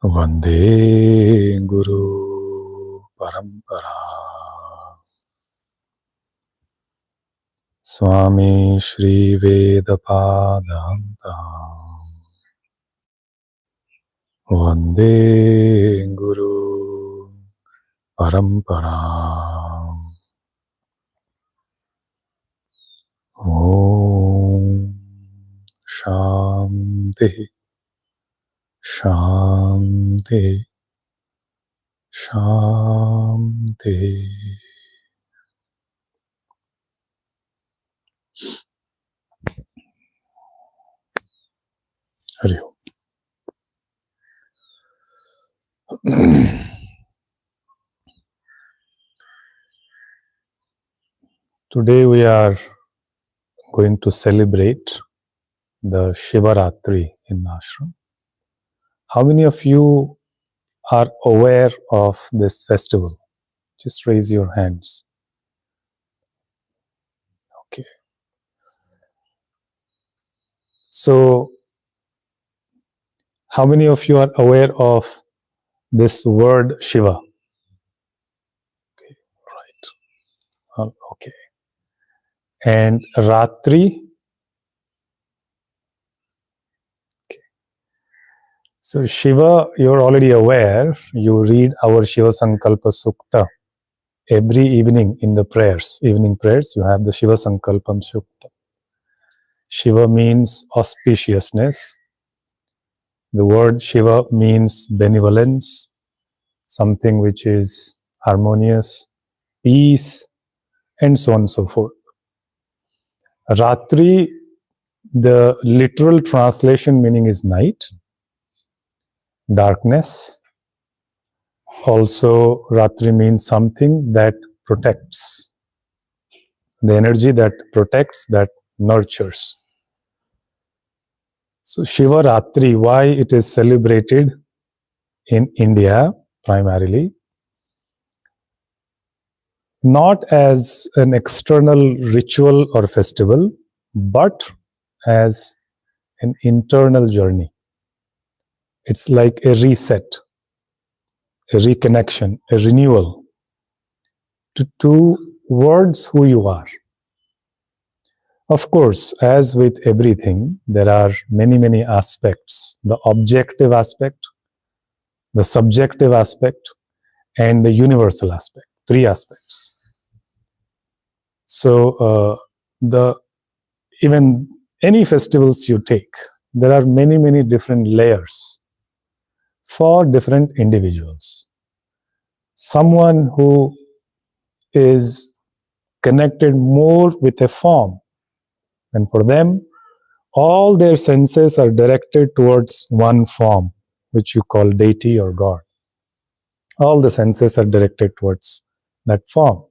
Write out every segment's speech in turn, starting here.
Vande Guru Parampara. Swami Shri Vedapadanta. Vande Guru Parampara. Om Shanti Shanti Shanti. Hari Om. Today we are going to celebrate the Shivaratri in Ashram. How many of you are aware of this festival? Just raise your hands. Okay. So, how many of you are aware of this word Shiva? Okay, right. Okay. And Ratri? Okay. So, Shiva, you're already aware. You read our Shiva Sankalpa Sukta. Every evening in the prayers, evening prayers, you have the Shiva Sankalpam Sukta. Shiva means auspiciousness. The word Shiva means benevolence, something which is harmonious, peace, and so on and so forth. Ratri, the literal translation meaning is night, darkness. Also, Ratri means something that protects, the energy that protects, that nurtures. So, Shiva Ratri, why it is celebrated in India primarily? Not as an external ritual or festival, but as an internal journey. It's like a reset, a reconnection, a renewal towards who you are. Of course, as with everything, there are many, many aspects. The objective aspect, the subjective aspect, and the universal aspect. 3 aspects. So, even any festivals you take, there are many, many different layers for different individuals. Someone who is connected more with a form, and for them, all their senses are directed towards one form, which you call deity or God. All the senses are directed towards that form.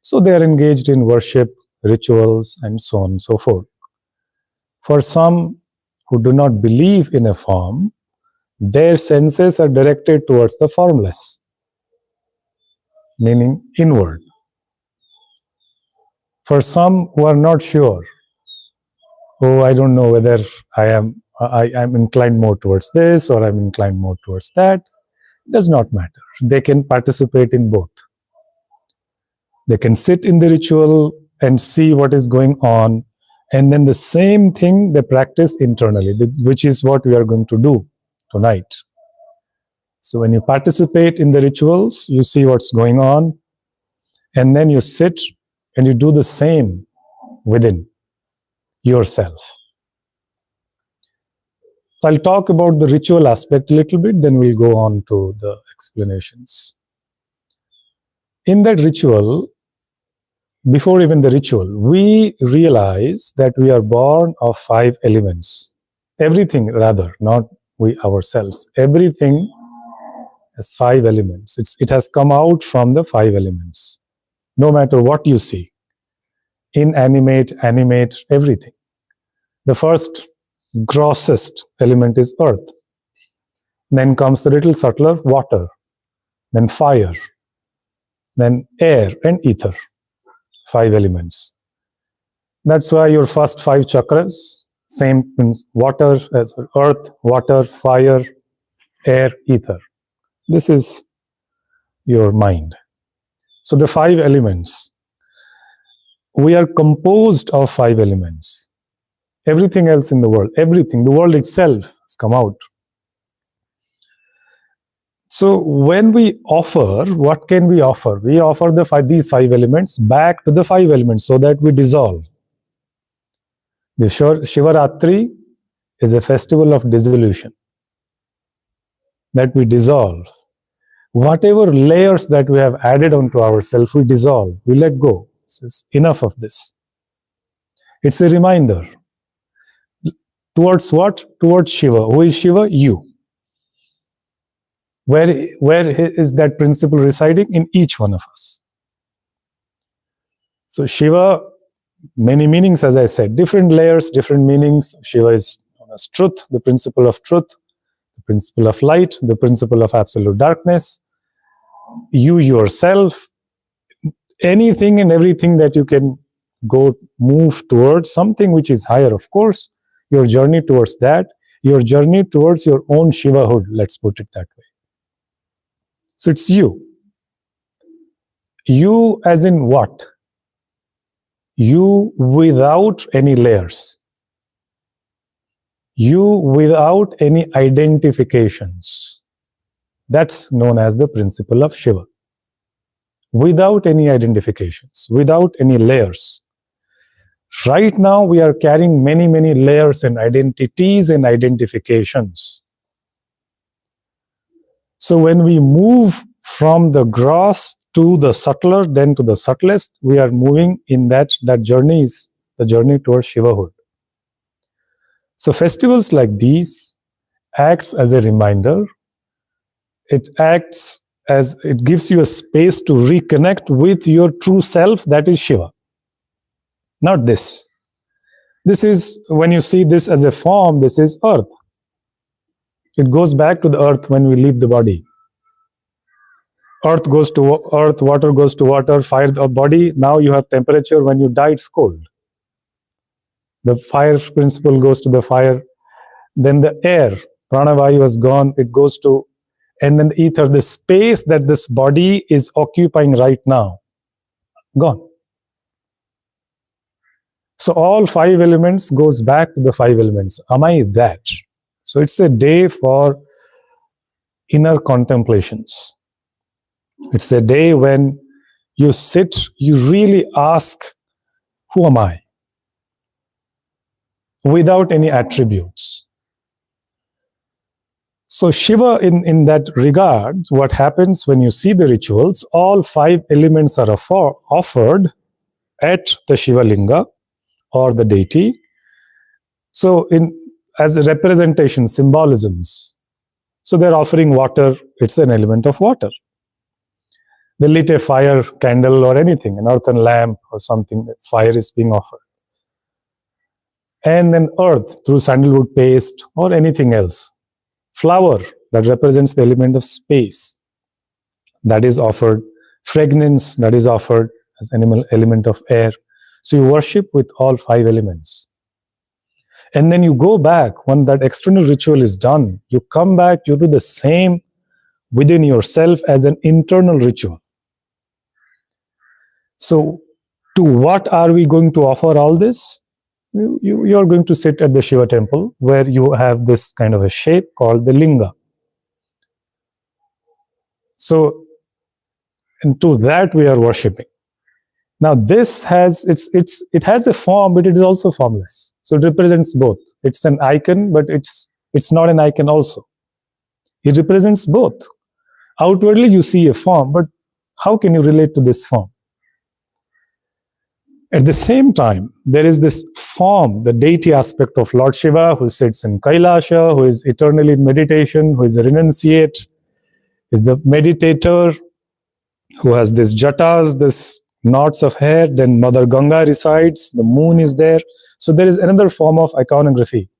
So they are engaged in worship, rituals, and so on and so forth. For some who do not believe in a form, their senses are directed towards the formless, meaning inward. For some who are not sure, I don't know whether I'm inclined more towards this or I'm inclined more towards that, it does not matter. They can participate in both. They can sit in the ritual and see what is going on, and then the same thing they practice internally, which is what we are going to do tonight. So when you participate in the rituals, you see what's going on, and then you sit and you do the same within yourself. So I'll talk about the ritual aspect a little bit, then we'll go on to the explanations. In that ritual, before even the ritual, we realize that we are born of 5 elements. Everything, rather, not we ourselves. Everything has 5 elements. It has come out from the 5 elements. No matter what you see, inanimate, animate, everything. The first grossest element is earth. Then comes the little subtler, water. Then fire. Then air and ether. 5 elements. That's why your first 5 chakras, same means water, as earth, water, fire, air, ether. This is your mind. So the 5 elements. We are composed of 5 elements. Everything else in the world, everything, the world itself has come out. So when we offer, what can we offer? We offer these 5 elements back to the 5 elements so that we dissolve. The Shivaratri is a festival of dissolution. That we dissolve. Whatever layers that we have added onto ourselves, we dissolve, we let go. This is enough of this. It's a reminder. Towards what? Towards Shiva. Who is Shiva? You. Where is that principle residing? In each one of us. So Shiva, many meanings, as I said, different layers, different meanings. Shiva is known as truth, the principle of truth, the principle of light, the principle of absolute darkness. You yourself, anything and everything that you can move towards, something which is higher, of course, your journey towards that, your journey towards your own Shivahood, let's put it that way. So it's you. You as in what? You without any layers. You without any identifications. That's known as the principle of Shiva. Without any identifications, without any layers. Right now we are carrying many, many layers and identities and identifications. So when we move from the gross to the subtler, then to the subtlest, we are moving in that journey is the journey towards Shivahood. So festivals like these acts as a reminder. It acts as, it gives you a space to reconnect with your true self, that is Shiva. Not this. This is, when you see this as a form, this is earth. It goes back to the earth when we leave the body. Earth goes to earth, water goes to water, fire the body. Now you have temperature. When you die, it's cold. The fire principle goes to the fire. Then the air, pranavayu is gone. It goes to, and then the ether, the space that this body is occupying right now, gone. So all 5 elements goes back to the 5 elements. Am I that? So it's a day for inner contemplations. It's a day when you sit, you really ask, who am I? Without any attributes. So Shiva, in that regard, what happens when you see the rituals, all 5 elements are offered at the Shiva Linga or the deity. So as a representation, symbolisms. So they're offering water, it's an element of water. They lit a fire candle or anything, an earthen lamp or something, that fire is being offered. And then earth through sandalwood paste or anything else. Flower that represents the element of space, that is offered. Fragrance that is offered as an element of air. So you worship with all 5 elements. And then you go back, when that external ritual is done, you come back, you do the same within yourself as an internal ritual. So to what are we going to offer all this? You are going to sit at the Shiva temple where you have this kind of a shape called the linga. So, and to that we are worshipping. Now this has, it has a form, but it is also formless. So it represents both. It's an icon, but it's not an icon also. It represents both. Outwardly you see a form, but how can you relate to this form? At the same time, there is this form, the deity aspect of Lord Shiva, who sits in Kailasha, who is eternally in meditation, who is a renunciate, is the meditator, who has this jatas, this knots of hair. Then Mother Ganga resides, the moon is there. So there is another form of iconography.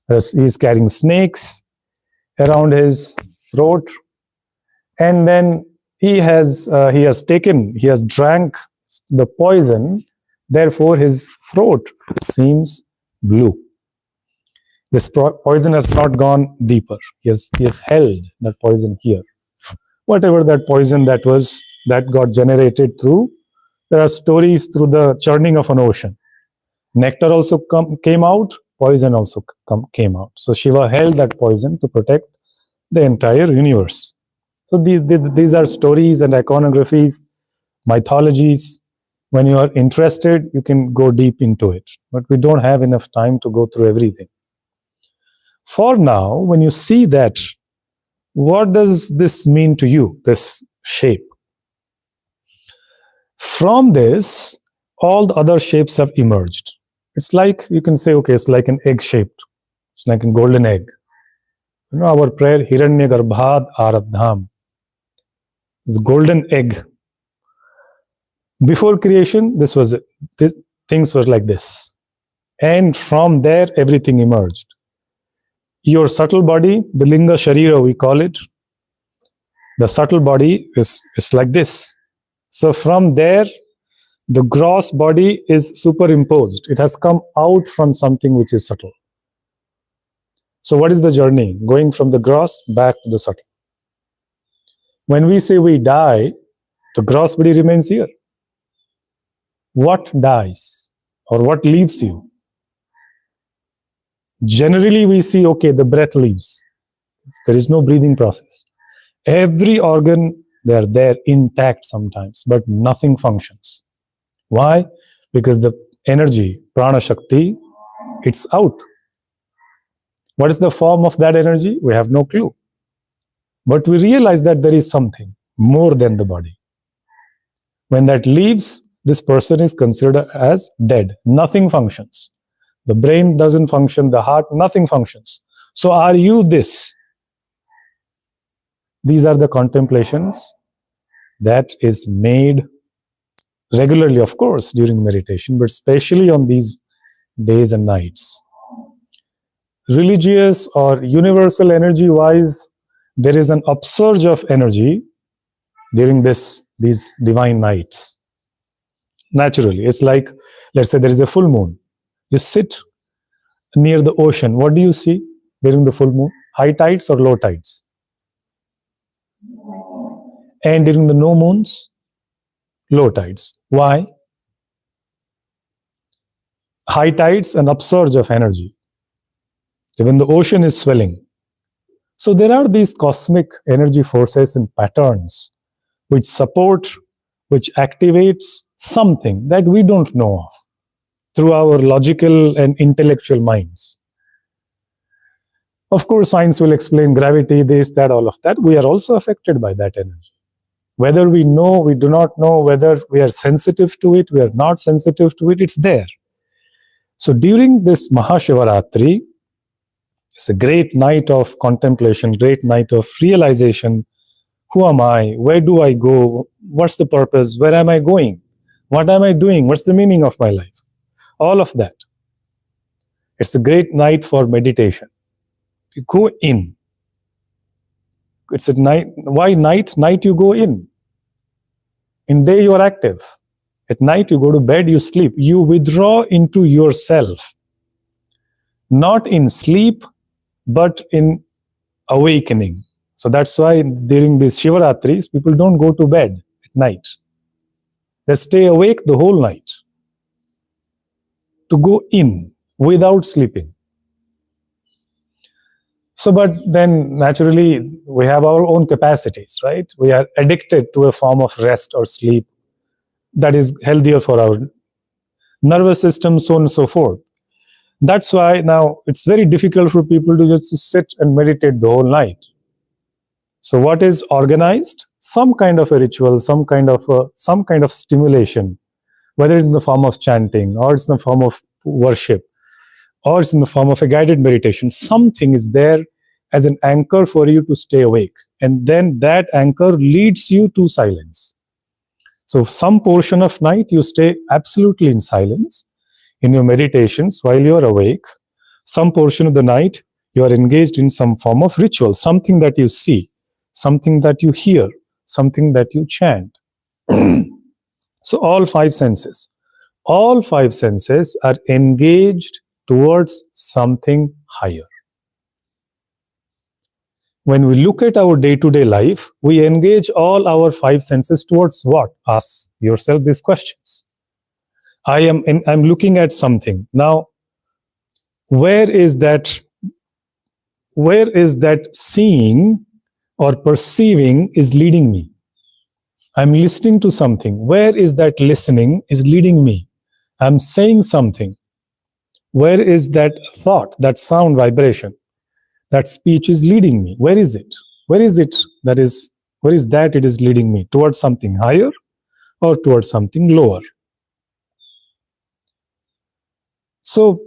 He is carrying snakes around his throat, and then he has drank the poison, therefore his throat seems blue. This poison has not gone deeper. He has held that poison here. Whatever that poison that got generated through, there are stories through the churning of an ocean. Nectar also came out, poison also came out. So Shiva held that poison to protect the entire universe. So these are stories and iconographies, mythologies. When you are interested, you can go deep into it. But we don't have enough time to go through everything. For now, when you see that, what does this mean to you, this shape? From this, all the other shapes have emerged. It's like, you can say, okay, it's like an egg shaped. It's like a golden egg. You know, our prayer, Hiranya Garbhad Arabdham. It's a golden egg. Before creation, things were like this. And from there, everything emerged. Your subtle body, the Linga Sharira, we call it, the subtle body is like this. So from there, the gross body is superimposed. It has come out from something which is subtle. So what is the journey? Going from the gross back to the subtle. When we say we die, the gross body remains here. What dies or what leaves you? Generally, we see, okay, the breath leaves. There is no breathing process. Every organ, they are there intact sometimes, but nothing functions. Why? Because the energy, prana shakti, it's out. What is the form of that energy? We have no clue. But we realize that there is something more than the body. When that leaves, this person is considered as dead. Nothing functions. The brain doesn't function, the heart, nothing functions. So are you this? These are the contemplations that is made regularly, of course, during meditation, but especially on these days and nights. Religious or universal energy-wise, there is an upsurge of energy during these divine nights. Naturally, it's like, let's say there is a full moon. You sit near the ocean. What do you see during the full moon? High tides or low tides? And during the no moons, low tides. Why? High tides, an upsurge of energy. When the ocean is swelling. So there are these cosmic energy forces and patterns which support, which activates something that we don't know of through our logical and intellectual minds. Of course, science will explain gravity, this, that, all of that. We are also affected by that energy. Whether we know, we do not know, whether we are sensitive to it, we are not sensitive to it, it's there. So during this Mahashivaratri, it's a great night of contemplation, great night of realization. Who am I? Where do I go? What's the purpose? Where am I going? What am I doing? What's the meaning of my life? All of that. It's a great night for meditation. You go in. It's a night. Why night? Night you go in. In day you are active. At night you go to bed, you sleep. You withdraw into yourself. Not in sleep, but in awakening. So that's why during these Shivaratris, people don't go to bed at night. They stay awake the whole night. To go in without sleeping. So, but then naturally we have our own capacities, right? We are addicted to a form of rest or sleep that is healthier for our nervous system, so on and so forth. That's why now it's very difficult for people to just sit and meditate the whole night. So what is organized? Some kind of a ritual, some kind of stimulation, whether it's in the form of chanting, or it's in the form of worship, or it's in the form of a guided meditation. Something is there as an anchor for you to stay awake. And then that anchor leads you to silence. So some portion of night you stay absolutely in silence in your meditations while you are awake. Some portion of the night you are engaged in some form of ritual, something that you see, something that you hear, something that you chant. So all five senses are engaged towards something higher. When we look at our day-to-day life, we engage all our five senses towards what? Ask yourself these questions. I'm looking at something. Now, where is that seeing or perceiving is leading me? I'm listening to something. Where is that listening is leading me? I'm saying something. Where is that thought, that sound, vibration, that speech is leading me? Where is it? Where is it that it is leading me? Towards something higher or towards something lower? So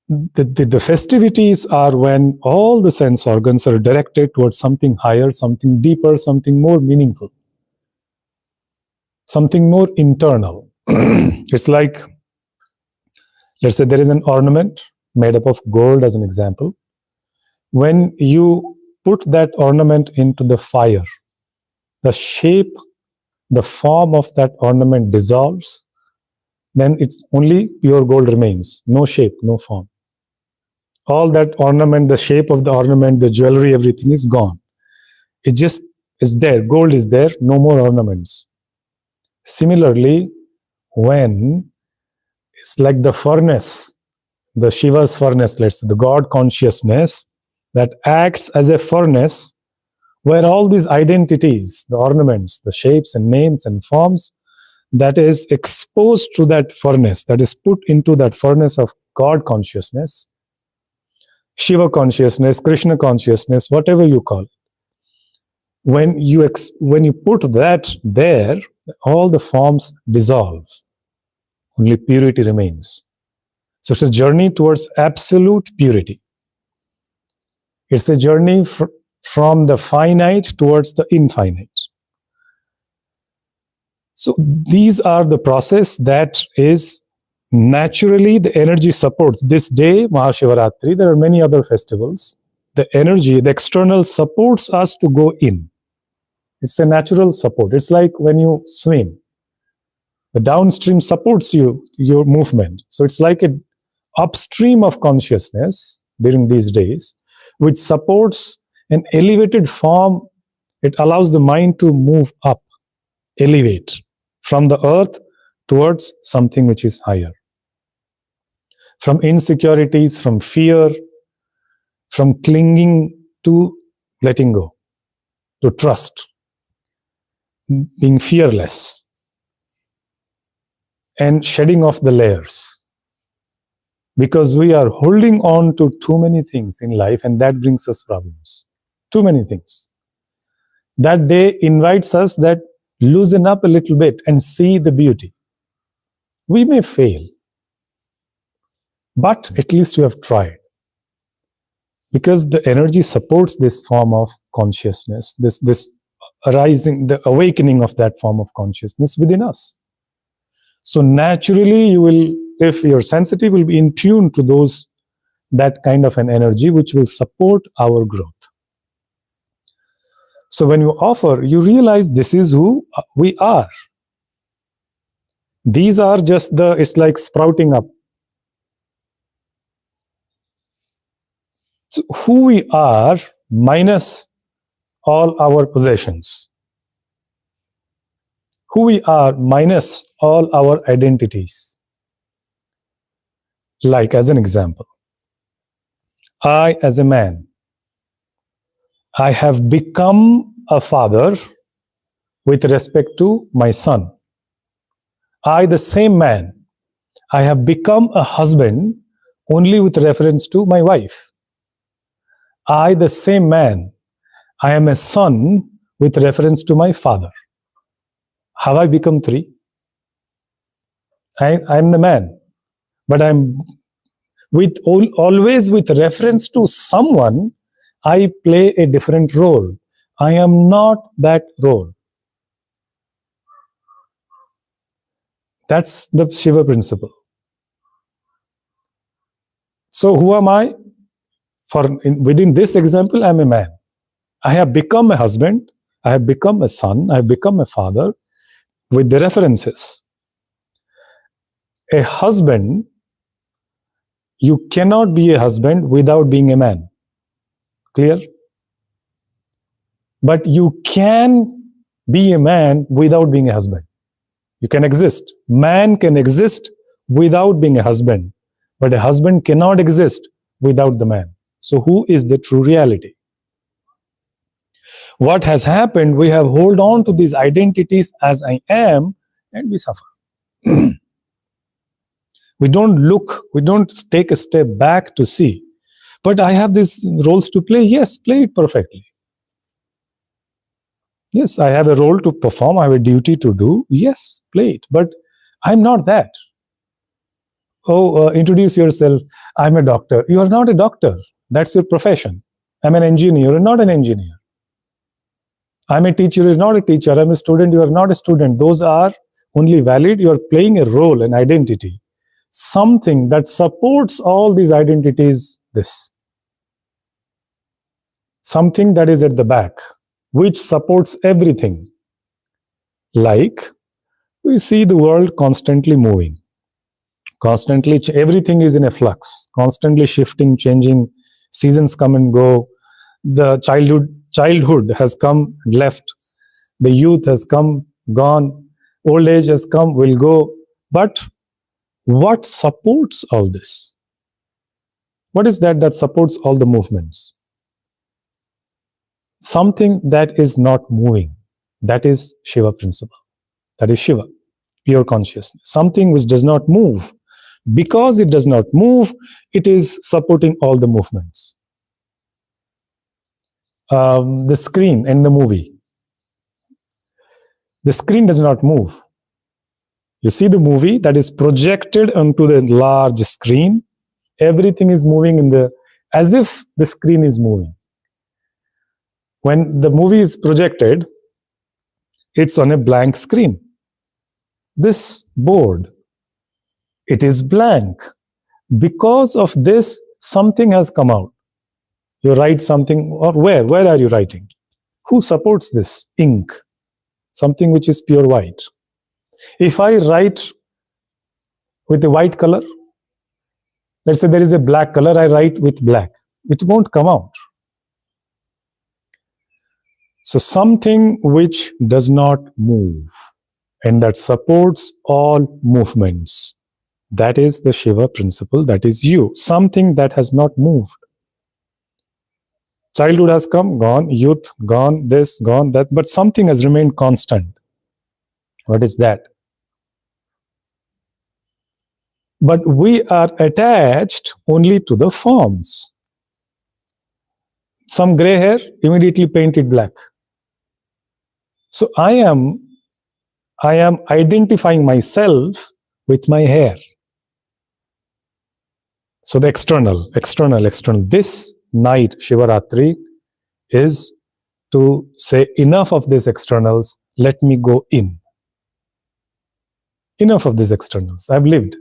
the festivities are when all the sense organs are directed towards something higher, something deeper, something more meaningful, something more internal. It's like, let's say there is an ornament made up of gold, as an example. When you put that ornament into the fire, the shape, the form of that ornament dissolves, then it's only pure gold remains, no shape, no form. All that ornament, the shape of the ornament, the jewelry, everything is gone. It just is there. Gold is there, no more ornaments. Similarly, when it's like the furnace, the Shiva's furnace, let's say, the God consciousness that acts as a furnace where all these identities, the ornaments, the shapes and names and forms, that is exposed to that furnace, that is put into that furnace of God consciousness, Shiva consciousness, Krishna consciousness, whatever you call it. When you put that there, all the forms dissolve. Only purity remains. So it's a journey towards absolute purity. It's a journey from the finite towards the infinite. So these are the process that is naturally the energy supports. This day, Mahashivaratri, there are many other festivals. The energy, the external supports us to go in. It's a natural support. It's like when you swim. The downstream supports your movement. So it's like an upstream of consciousness during these days, which supports an elevated form. It allows the mind to move up, elevate from the earth towards something which is higher. From insecurities, from fear, from clinging to letting go, to trust, being fearless, and shedding off the layers. Because we are holding on to too many things in life, and that brings us problems. Too many things. That day invites us that loosen up a little bit and see the beauty. We may fail, but at least we have tried. Because the energy supports this form of consciousness, this arising, the awakening of that form of consciousness within us. So naturally, you will, if you're sensitive, will be in tune to that kind of an energy which will support our growth. So when you offer, you realize this is who we are. These are just it's like sprouting up. So who we are minus all our possessions. Who we are minus all our identities. Like, as an example, I, as a man, I have become a father with respect to my son. I, the same man, I have become a husband only with reference to my wife. I, the same man, I am a son with reference to my father. Have I become three? I am the man, but I'm always with reference to someone. I play a different role. I am not that role. That's the Shiva principle. So who am I? Within this example, I'm a man. I have become a husband. I have become a son. I have become a father with the references. A husband, You cannot be a husband without being a man. Clear? But you can be a man without being a husband. You can exist. Man can exist without being a husband, but a husband cannot exist without the man. So who is the true reality? What has happened, we have hold on to these identities as I am, and we suffer. We don't look, we don't take a step back to see. But I have these roles to play. Yes, play it perfectly. Yes, I have a role to perform, I have a duty to do. Yes, play it. But I'm not that. Oh, introduce yourself. I'm a doctor. You are not a doctor. That's your profession. I'm an engineer. You're not an engineer. I'm a teacher. You're not a teacher. I'm a student. You are not a student. Those are only valid. You are playing a role, an identity. Something that supports all these identities, this. Something that is at the back, which supports everything. Like, we see the world constantly moving. Constantly, everything is in a flux. Constantly shifting, changing. Seasons come and go. The childhood has come, left. The youth has come, gone. Old age has come, will go. But what supports all this? What is that supports all the movements? Something that is not moving. That is Shiva principle. That is Shiva, pure consciousness. Something which does not move. Because it does not move, it is supporting all the movements. The screen in the movie. The screen does not move. You see the movie that is projected onto the large screen. Everything is moving as if the screen is moving. When the movie is projected, it's on a blank screen. This board, it is blank. Because of this, something has come out. You write something, or where? Where are you writing? Who supports this? Ink. Something which is pure white. If I write with a white color, let's say there is a black color, I write with black. It won't come out. So something which does not move and that supports all movements. That is the Shiva principle, that is you. Something that has not moved. Childhood has come, gone, youth, gone, this, gone, that, but something has remained constant. What is that? But we are attached only to the forms. Some gray hair, immediately paint it black. So I am identifying myself with my hair. So the external. This night, Shivaratri, is to say enough of these externals, let me go in. Enough of these externals. I've lived.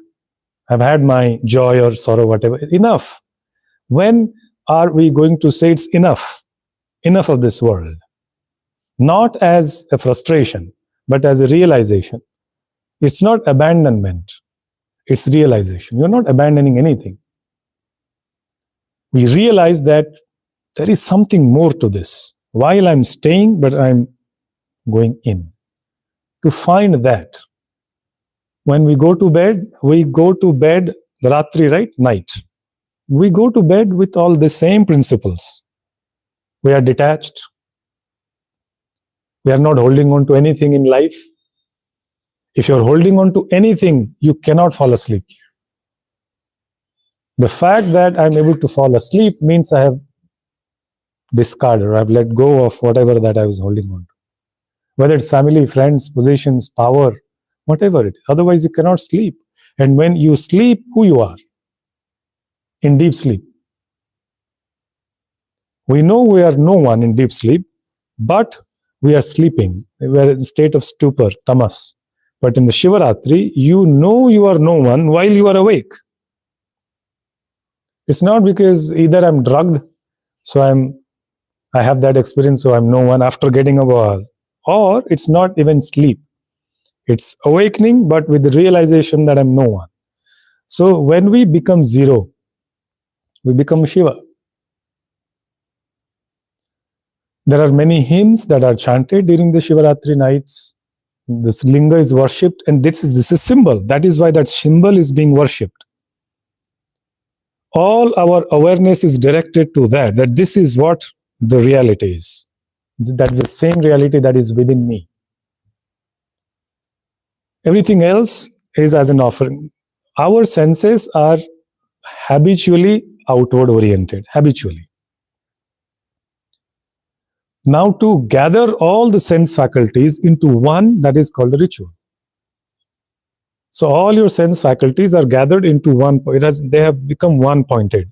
I've had my joy or sorrow, whatever. Enough. When are we going to say it's enough? Enough of this world. Not as a frustration, but as a realization. It's not abandonment. It's realization. You're not abandoning anything. We realize that there is something more to this. While I'm staying, but I'm going in. To find that. When we go to bed, the Ratri, right? Night. We go to bed with all the same principles. We are detached. We are not holding on to anything in life. If you're holding on to anything, you cannot fall asleep. The fact that I'm able to fall asleep means I have discarded or I've let go of whatever that I was holding on to. Whether it's family, friends, possessions, power, whatever it is. Otherwise, you cannot sleep. And when you sleep, who you are? In deep sleep. We know we are no one in deep sleep, but we are sleeping. We are in a state of stupor, tamas. But in the Shivaratri, you know you are no one while you are awake. It's not because either I'm drugged, so I have that experience, so I'm no one after getting up hours. Or it's not even sleep. It's awakening, but with the realization that I'm no one. So when we become zero, We become Shiva. There are many hymns that are chanted during the Shivaratri nights. This linga is worshipped, and this is symbol. That is why that symbol is being worshipped. All our awareness is directed to that this is what the reality is. That is the same reality that is within me. Everything else is as an offering. Our senses are habitually outward oriented, habitually. Now to gather all the sense faculties into one, that is called a ritual. So all your sense faculties are gathered into one, they have become one pointed.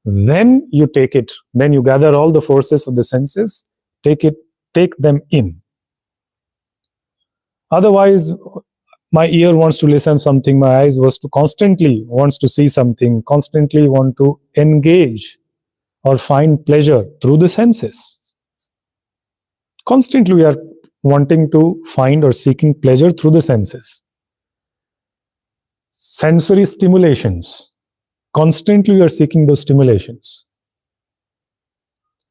Then you take it, then you gather all the forces of the senses, take them in. Otherwise, my ear wants to listen something, my eyes constantly wants to see something, constantly want to engage or find pleasure through the senses. Constantly we are wanting to find or seeking pleasure through the senses. Sensory stimulations. Constantly we are seeking those stimulations.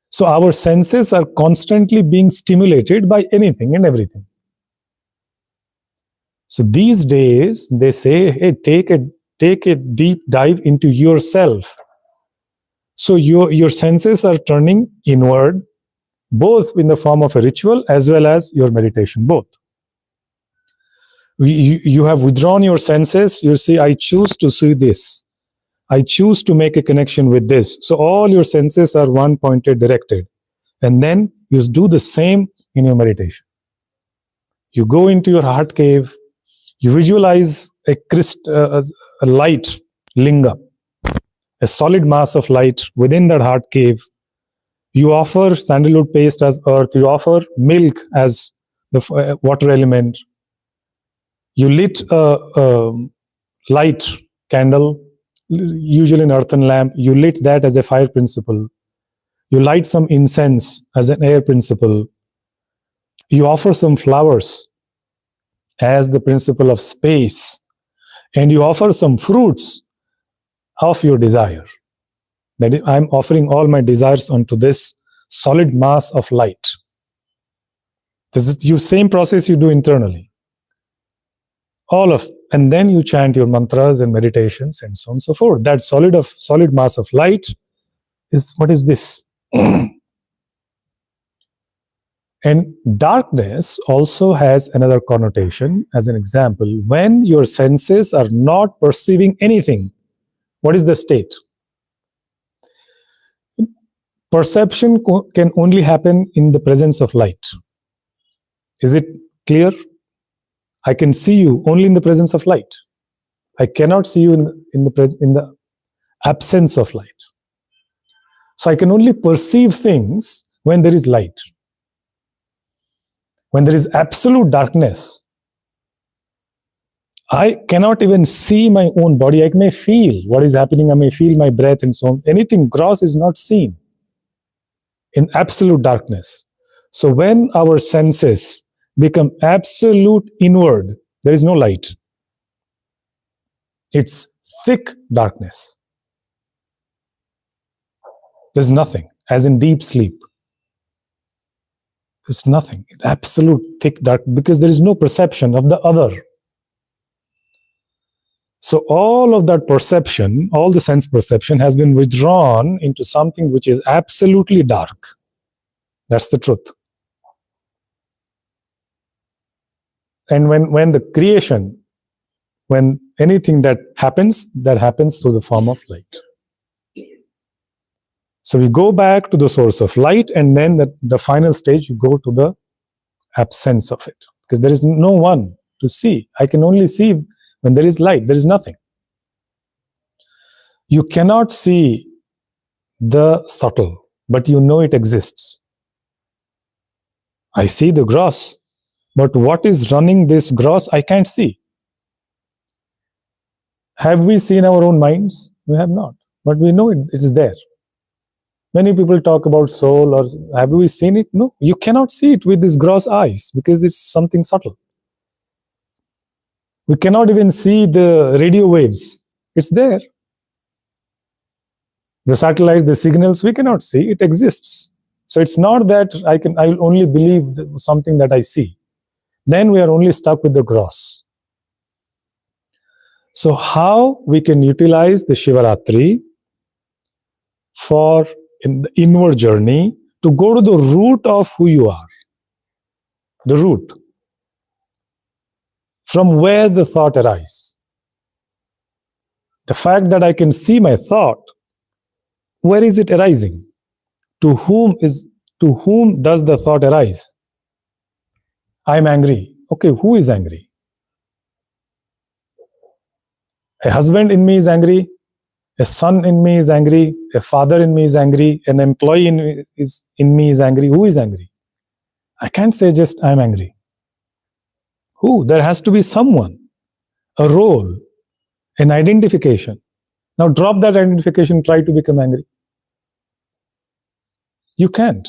So our senses are constantly being stimulated by anything and everything. So these days they say, hey, take a deep dive into yourself. So your senses are turning inward, both in the form of a ritual as well as your meditation, both. You have withdrawn your senses, you see, I choose to see this. I choose to make a connection with this. So all your senses are one pointed, directed. And then you do the same in your meditation. You go into your heart cave, you visualize a light, linga, a solid mass of light within that heart cave. You offer sandalwood paste as earth, you offer milk as the water element. You lit a light candle, usually an earthen lamp, you lit that as a fire principle. You light some incense as an air principle. You offer some flowers as the principle of space. And you offer some fruits of your desire. That is, I'm offering all my desires onto this solid mass of light. This is the same process you do internally. And then you chant your mantras and meditations and so on and so forth. That solid mass of light is, what is this? And darkness also has another connotation. As an example, when your senses are not perceiving anything, what is the state? Perception can only happen in the presence of light. Is it clear? I can see you only in the presence of light. I cannot see you in the absence of light. So I can only perceive things when there is light. When there is absolute darkness, I cannot even see my own body. I may feel what is happening. I may feel my breath and so on. Anything gross is not seen in absolute darkness. So when our senses become absolute inward, there is no light. It's thick darkness. There's nothing, as in deep sleep. There's nothing. It's absolute thick dark, because there is no perception of the other. So all of that perception, all the sense perception has been withdrawn into something which is absolutely dark. That's the truth. And when the creation, when anything that happens through the form of light. So we go back to the source of light, and then the final stage, you go to the absence of it. Because there is no one to see. I can only see when there is light. There is nothing. You cannot see the subtle, but you know it exists. I see the gross, but what is running this gross, I can't see. Have we seen our own minds? We have not, but we know it is there. Many people talk about soul, or have we seen it? No, you cannot see it with these gross eyes, because it's something subtle. We cannot even see the radio waves. It's there. The satellites, the signals, we cannot see, it exists. So it's not that I will only believe something that I see. Then we are only stuck with the gross. So how we can utilize the Shivaratri for in the inward journey to go to the root of who you are, the root, from where the thought arises. The fact that I can see my thought, where is it arising? To whom does the thought arise? I am angry. Okay, who is angry? A husband in me is angry. A son in me is angry. A father in me is angry. An employee in me is angry. Who is angry? I can't say just I'm angry. Who? There has to be someone, a role, an identification. Now drop that identification, try to become angry. You can't.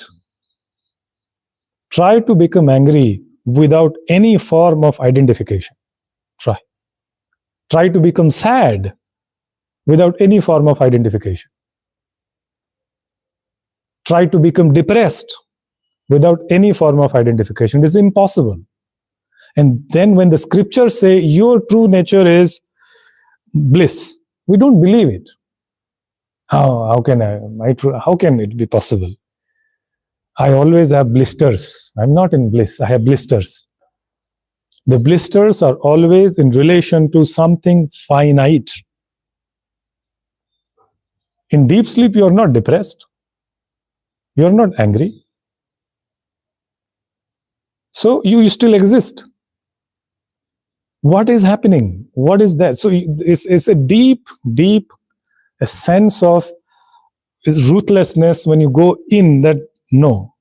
Try to become angry without any form of identification. Try. Try to become sad without any form of identification. Try to become depressed without any form of identification. It is impossible. And then when the scriptures say your true nature is bliss, we don't believe it. How can it be possible? I always have blisters. I'm not in bliss. I have blisters. The blisters are always in relation to something finite. In deep sleep, you are not depressed. You are not angry. So you still exist. What is happening? What is that? So it's a deep a sense of ruthlessness when you go in that, no.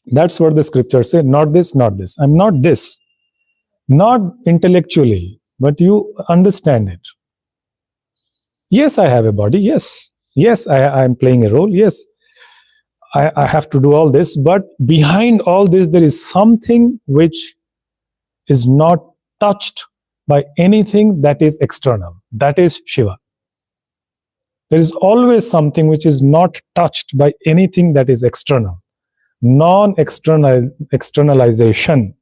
That's what the scriptures say, not this, not this. I'm not this. Not intellectually, but you understand it. Yes, I have a body. Yes. Yes, I am playing a role. Yes, I have to do all this. But behind all this, there is something which is not touched by anything that is external. That is Shiva. There is always something which is not touched by anything that is external. Non-externalization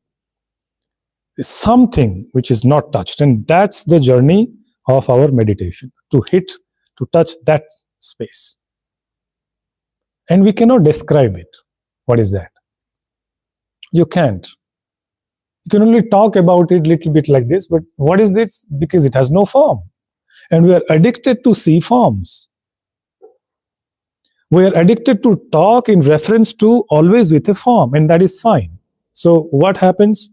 is something which is not touched. And that's the journey of our meditation, to touch that space. And we cannot describe it. What is that? You can't. You can only talk about it a little bit like this, but what is this? Because it has no form. And we are addicted to see forms. We are addicted to talk in reference to always with a form, and that is fine. So what happens?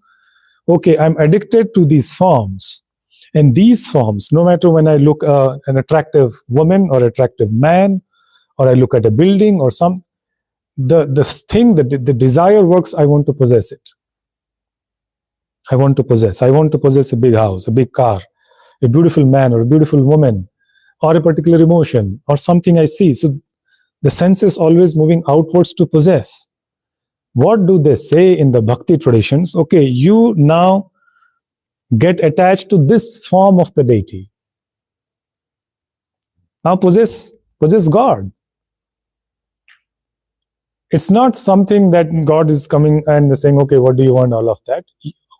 Okay, I'm addicted to these forms. And these forms, no matter when I look at an attractive woman or attractive man, or I look at a building or the desire works, I want to possess it. I want to possess a big house, a big car, a beautiful man or a beautiful woman, or a particular emotion, or something I see. So the sense is always moving outwards to possess. What do they say in the bhakti traditions? Okay, you now get attached to this form of the deity. Now possess God. It's not something that God is coming and saying, okay, what do you want, all of that.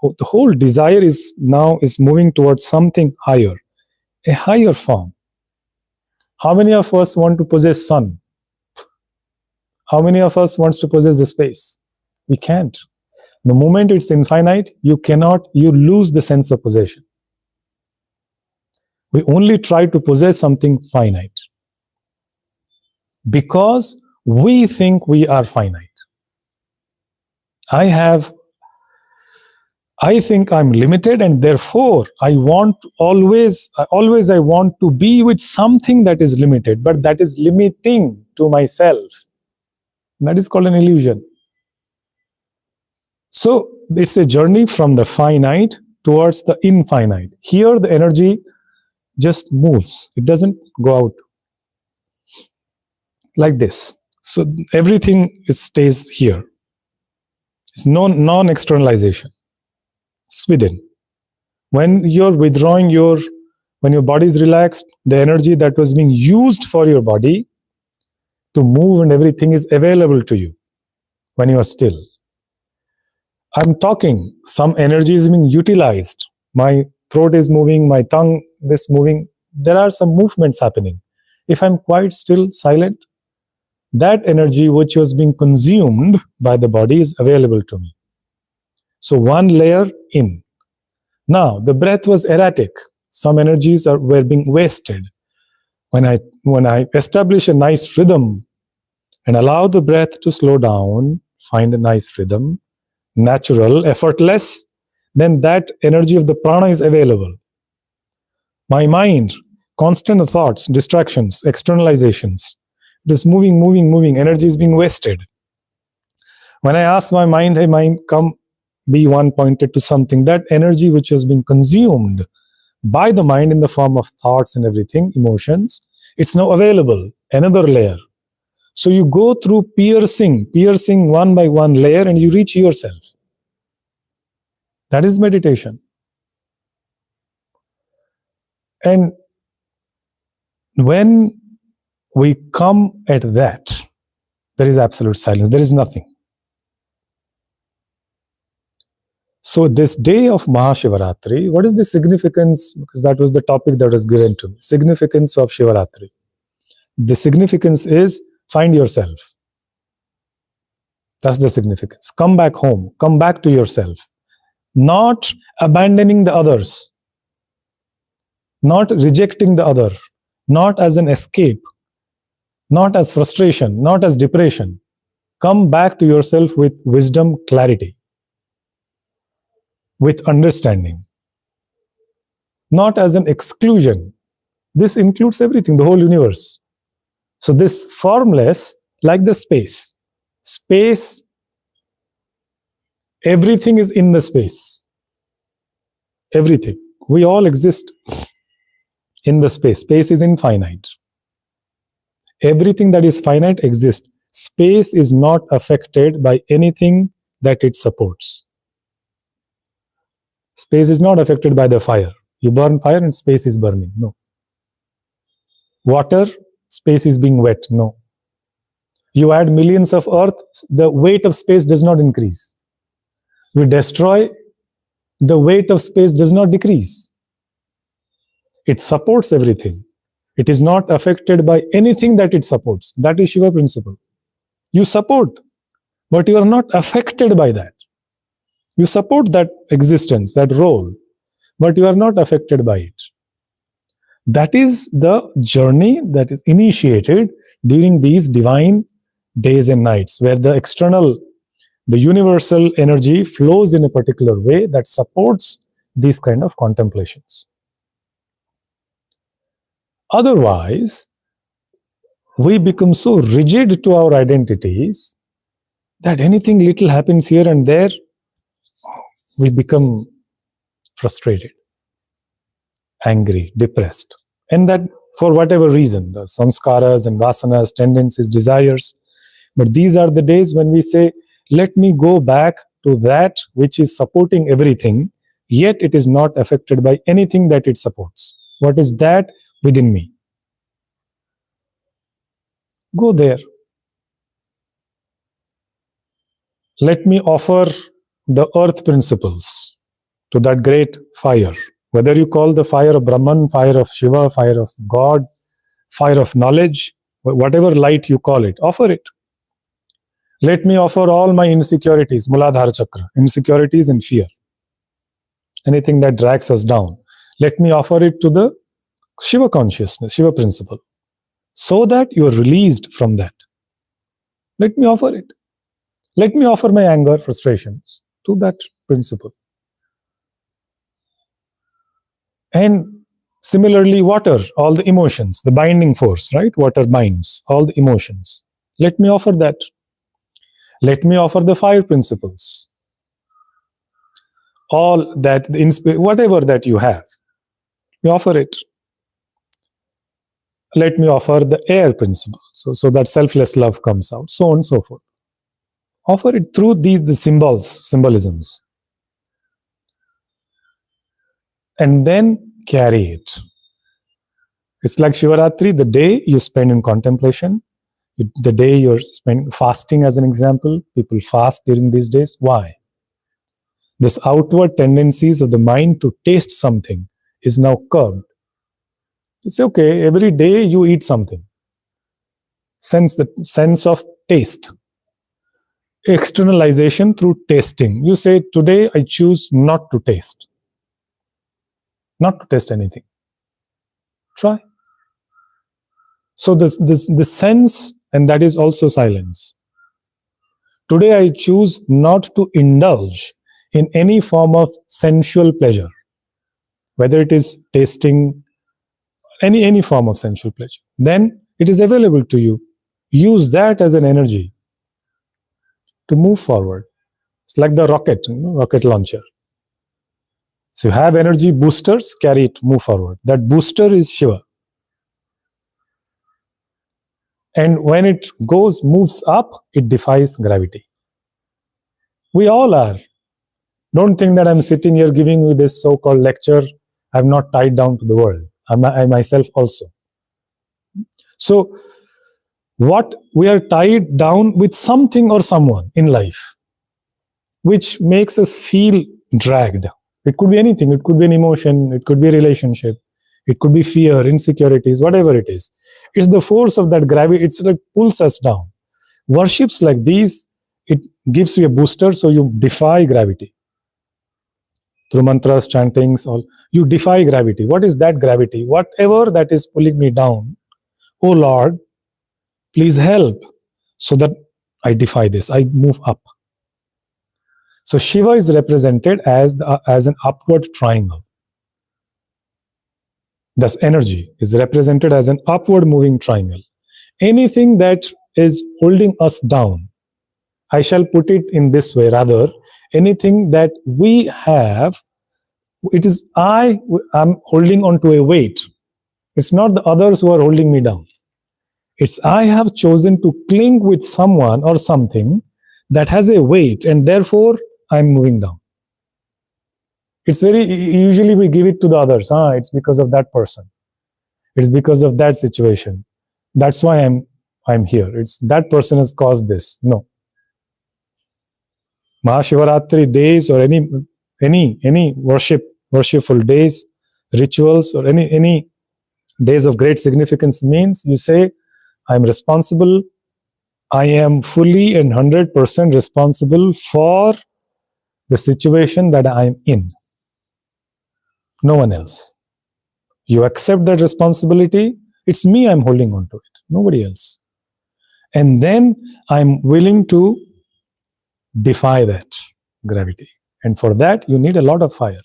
The whole desire is moving towards something higher, a higher form. How many of us want to possess sun? How many of us wants to possess the space? We can't. The moment it's infinite, you lose the sense of possession. We only try to possess something finite because we think we are finite. I think I'm limited, and therefore I want always I want to be with something that is limited, but that is limiting to myself. That is called an illusion. So it's a journey from the finite towards the infinite. Here the energy just moves. It doesn't go out like this. So everything stays here. It's non-externalization. It's within. When you're withdrawing when your body is relaxed, the energy that was being used for your body to move and everything is available to you when you are still. I'm talking, some energy is being utilized. My throat is moving, my tongue this moving. There are some movements happening. If I'm quite still, silent, that energy which was being consumed by the body is available to me. So one layer in. Now, the breath was erratic. Some energies were being wasted. When I establish a nice rhythm and allow the breath to slow down, find a nice rhythm, natural, effortless, then that energy of the prana is available. My mind, constant thoughts, distractions, externalizations, it is moving, energy is being wasted. When I ask my mind, hey mind, come be one pointed to something, that energy which has been consumed by the mind in the form of thoughts and everything, emotions, it's now available, another layer. So you go through piercing one by one layer and you reach yourself. That is meditation. And when we come at that, there is absolute silence, there is nothing. So this day of Mahashivaratri, what is the significance? Because that was the topic that was given to me. Significance of Shivaratri. The significance is find yourself. That's the significance. Come back home. Come back to yourself. Not abandoning the others. Not rejecting the other. Not as an escape. Not as frustration. Not as depression. Come back to yourself with wisdom, clarity. With understanding. Not as an exclusion. This includes everything, the whole universe. So this formless, like the space. Space, everything is in the space. Everything. We all exist in the space. Space is infinite. Everything that is finite exists. Space is not affected by anything that it supports. Space is not affected by the fire. You burn fire and space is burning. No. Water, space is being wet. No. You add millions of earth, the weight of space does not increase. You destroy, the weight of space does not decrease. It supports everything. It is not affected by anything that it supports. That is Shiva principle. You support, but you are not affected by that. You support that existence, that role, but you are not affected by it. That is the journey that is initiated during these divine days and nights, where the external, the universal energy flows in a particular way that supports these kind of contemplations. Otherwise, we become so rigid to our identities that anything little happens here and there, we become frustrated, angry, depressed. And that for whatever reason, the samskaras and vasanas, tendencies, desires. But these are the days when we say, let me go back to that which is supporting everything, yet it is not affected by anything that it supports. What is that within me? Go there. Let me offer the earth principles to that great fire. Whether you call the fire of Brahman, fire of Shiva, fire of God, fire of knowledge, whatever light you call it, offer it. Let me offer all my insecurities, Muladhara Chakra, insecurities and fear. Anything that drags us down. Let me offer it to the Shiva consciousness, Shiva principle, so that you are released from that. Let me offer it. Let me offer my anger, frustrations to that principle. And similarly, water, all the emotions, the binding force, right? Water binds all the emotions. Let me offer that. Let me offer the fire principles. All that, whatever that you have, you offer it. Let me offer the air principle, so that selfless love comes out, so on and so forth. Offer it through the symbolisms. And then carry it. It's like Shivaratri, the day you spend in contemplation, The day you're spending fasting, as an example, people fast during these days. Why? This outward tendencies of the mind to taste something is now curbed. It's okay, every day you eat something. The sense of taste. Externalization through tasting. You say, today I choose not to taste. Not to taste anything. Try. So the sense, and that is also silence. Today I choose not to indulge in any form of sensual pleasure, whether it is tasting, any form of sensual pleasure. Then it is available to you. Use that as an energy to move forward. It's like the rocket launcher. So you have energy boosters, carry it, move forward. That booster is Shiva. And when it moves up, it defies gravity. We all are. Don't think that I'm sitting here giving you this so-called lecture. I'm not tied down to the world. I myself also. So what we are tied down with something or someone in life, which makes us feel dragged. It could be anything. It could be an emotion. It could be a relationship. It could be fear, insecurities, whatever it is. It's the force of that gravity. It's like pulls us down. Worships like these, it gives you a booster, so you defy gravity. Through mantras, chantings, all, you defy gravity. What is that gravity? Whatever that is pulling me down, oh Lord, please help, so that I defy this. I move up. So Shiva is represented as an upward triangle. Thus, energy is represented as an upward moving triangle. Anything that is holding us down, I shall put it in this way, rather, anything that we have, it is I'm holding on to a weight. It's not the others who are holding me down. It's I have chosen to cling with someone or something that has a weight, and therefore I'm moving down. It's usually we give it to the others. It's because of that person. It's because of that situation. That's why I'm here. It's that person has caused this. No. Mahashivaratri days or any worshipful days, rituals, or any days of great significance means you say, I'm responsible. I am fully and 100% responsible for the situation that I'm in. No one else. You accept that responsibility. It's me I'm holding on to it, nobody else. And then I'm willing to defy that gravity. And for that, you need a lot of fire.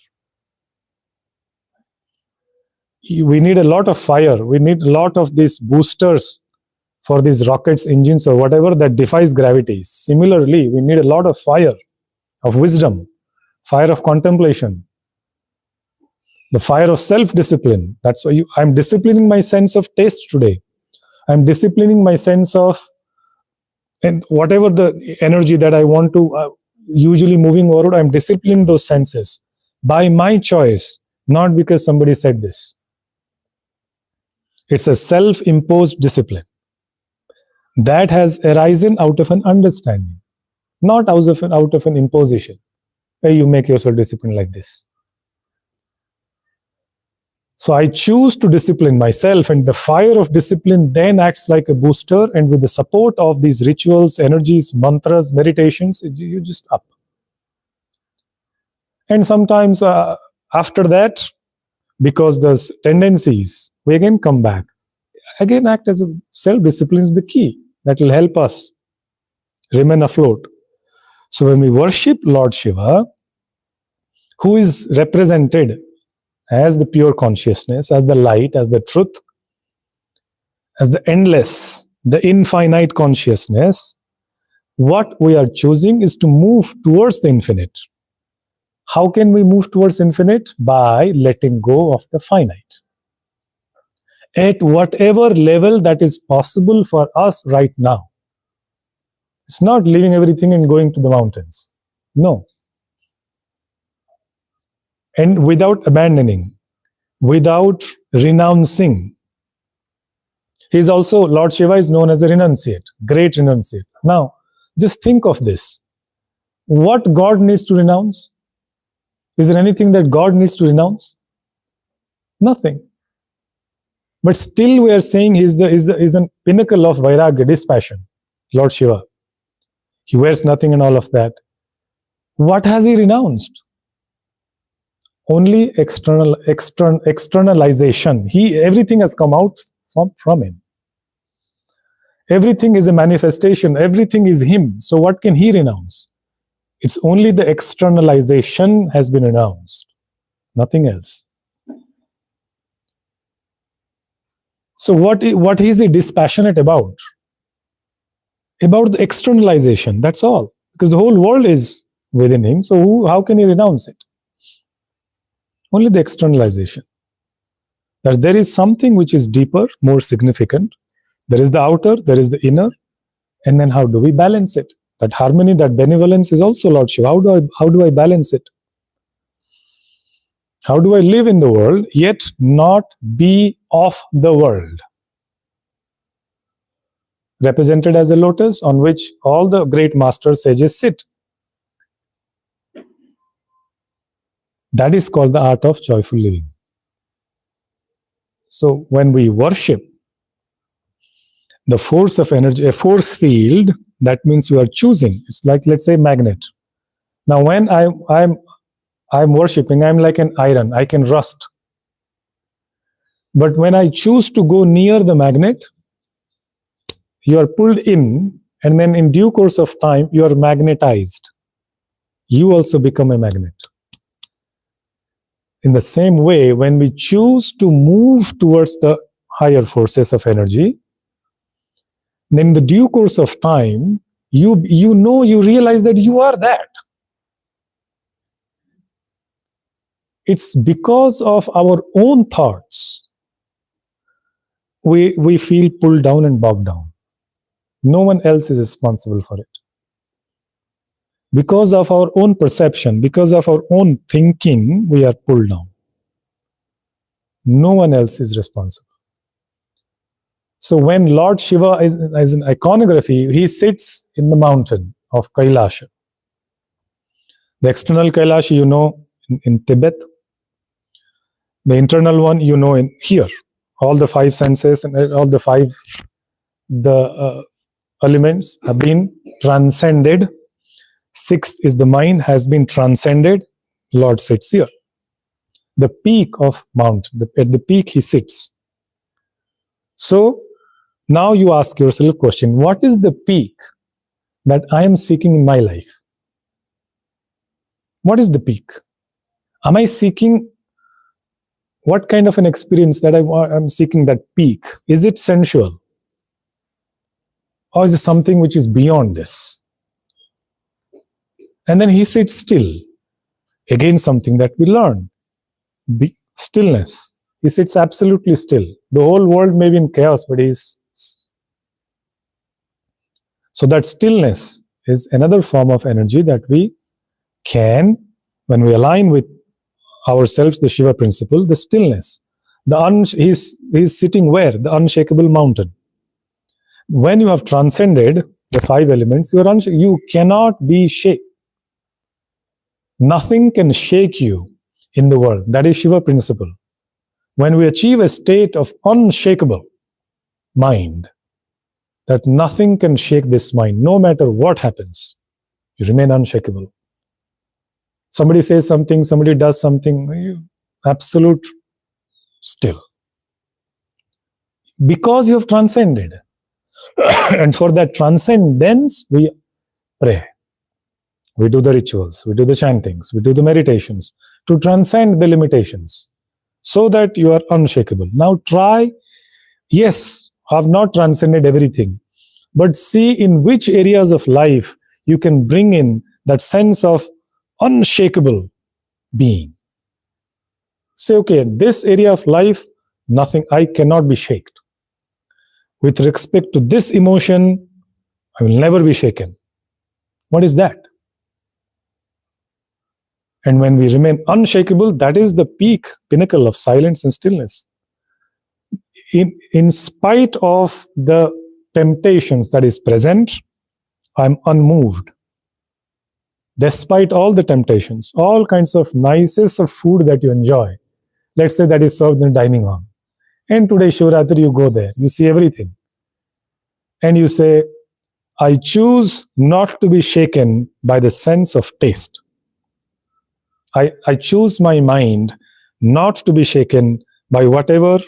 We need a lot of fire. We need a lot of these boosters for these rockets, engines, or whatever that defies gravity. Similarly, we need a lot of fire, of wisdom, fire of contemplation, the fire of self-discipline. That's why I'm disciplining my sense of taste today. I'm disciplining my sense of, and whatever the energy that I want to, usually moving forward, I'm disciplining those senses by my choice, not because somebody said this. It's a self-imposed discipline that has arisen out of an understanding, not out of an imposition, where you make yourself disciplined like this. So I choose to discipline myself, and the fire of discipline then acts like a booster, and with the support of these rituals, energies, mantras, meditations, you just up. And sometimes after that, because those tendencies, we again come back. Again, act as a self-discipline is the key that will help us remain afloat. So when we worship Lord Shiva, who is represented as the pure consciousness, as the light, as the truth, as the endless, the infinite consciousness, what we are choosing is to move towards the infinite. How can we move towards infinite? By letting go of the finite. At whatever level that is possible for us right now. It's not leaving everything and going to the mountains. No. And without abandoning, without renouncing, He is also, Lord Shiva is known as the renunciate, great renunciate. Now, just think of this. What God needs to renounce? Is there anything that God needs to renounce? Nothing. But still we are saying he is a pinnacle of vairagya, dispassion, Lord Shiva. He wears nothing and all of that. What has he renounced? Only externalization. Everything has come out from him. Everything is a manifestation. Everything is him. So what can he renounce? It's only the externalization has been renounced. Nothing else. So what is he dispassionate about? About the externalization. That's all. Because the whole world is within him. So how can he renounce it? Only the externalization. That there is something which is deeper, more significant. There is the outer, there is the inner. And then how do we balance it? That harmony, that benevolence is also Lord Shiva. How do I balance it? How do I live in the world, yet not be of the world? Represented as a lotus on which all the great master sages sit. That is called the art of joyful living. So when we worship the force of energy, a force field, that means you are choosing. It's like, let's say, magnet. Now when I'm worshipping, I'm like an iron. I can rust. But when I choose to go near the magnet, you are pulled in, and then in due course of time, you are magnetized. You also become a magnet. In the same way, when we choose to move towards the higher forces of energy, then in the due course of time, you realize that you are that. It's because of our own thoughts we feel pulled down and bogged down. No one else is responsible for it. Because of our own perception, because of our own thinking, we are pulled down. No one else is responsible. So when Lord Shiva is an iconography, he sits in the mountain of Kailasha. The external Kailasha, in Tibet. The internal one, in here. All the five senses and all the five elements have been transcended. Sixth is the mind, has been transcended. Lord sits here. The peak of mount, at the peak he sits. So now you ask yourself a question, what is the peak that I am seeking in my life? What is the peak? Am I seeking what kind of an experience that I'm seeking that peak? Is it sensual? Or is it something which is beyond this? And then he sits still. Again, something that we learn. Stillness. He sits absolutely still. The whole world may be in chaos, but he's... So that stillness is another form of energy that we can, when we align with ourselves, the Shiva principle, the stillness. He's sitting where? The unshakable mountain. When you have transcended the five elements, you cannot be shaken. Nothing can shake you in the world. That is Shiva principle. When we achieve a state of unshakable mind, that nothing can shake this mind, no matter what happens, you remain unshakable. Somebody says something, somebody does something, absolute still. Because you have transcended. And for that transcendence, we pray. We do the rituals, we do the chantings, we do the meditations to transcend the limitations so that you are unshakable. Now try, yes, have not transcended everything, but see in which areas of life you can bring in that sense of unshakable being. Say, okay, this area of life, nothing, I cannot be shaken. With respect to this emotion, I will never be shaken. What is that? And when we remain unshakable, that is the peak, pinnacle of silence and stillness. in spite of the temptations that is present, I'm unmoved. Despite all the temptations, all kinds of nicest of food that you enjoy, let's say that is served in the dining hall. And today, Shivaratri, you go there, you see everything. And you say, I choose not to be shaken by the sense of taste. I choose my mind not to be shaken by whatever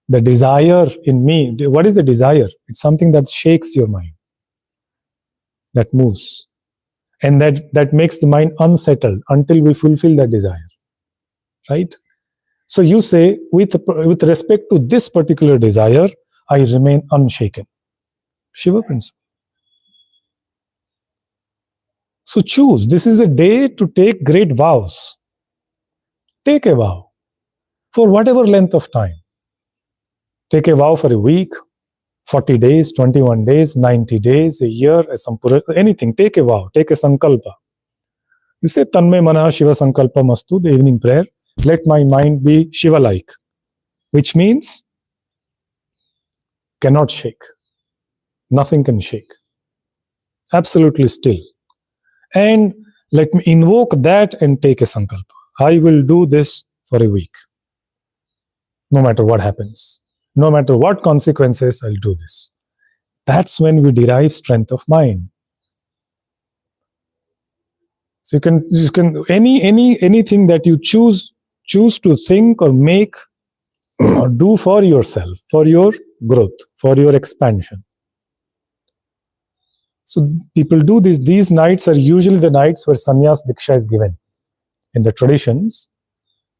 the desire in me. What is the desire? It's something that shakes your mind, that moves. And that makes the mind unsettled until we fulfill that desire. Right? So you say, with respect to this particular desire, I remain unshaken. Shiva principle. So choose. This is a day to take great vows. Take a vow for whatever length of time. Take a vow for a week, 40 days, 21 days, 90 days, a year, anything. Take a vow. Take a sankalpa. You say, Tanme Mahashiva Sankalpa Mastu, the evening prayer. Let my mind be Shiva-like, which means cannot shake. Nothing can shake. Absolutely still. And let me invoke that and take a sankalpa. I will do this for a week. No matter what happens. No matter what consequences, I'll do this. That's when we derive strength of mind. So you can anything that you choose to think or make or do for yourself, for your growth, for your expansion. So people do this. These nights are usually the nights where sannyas diksha is given. In the traditions,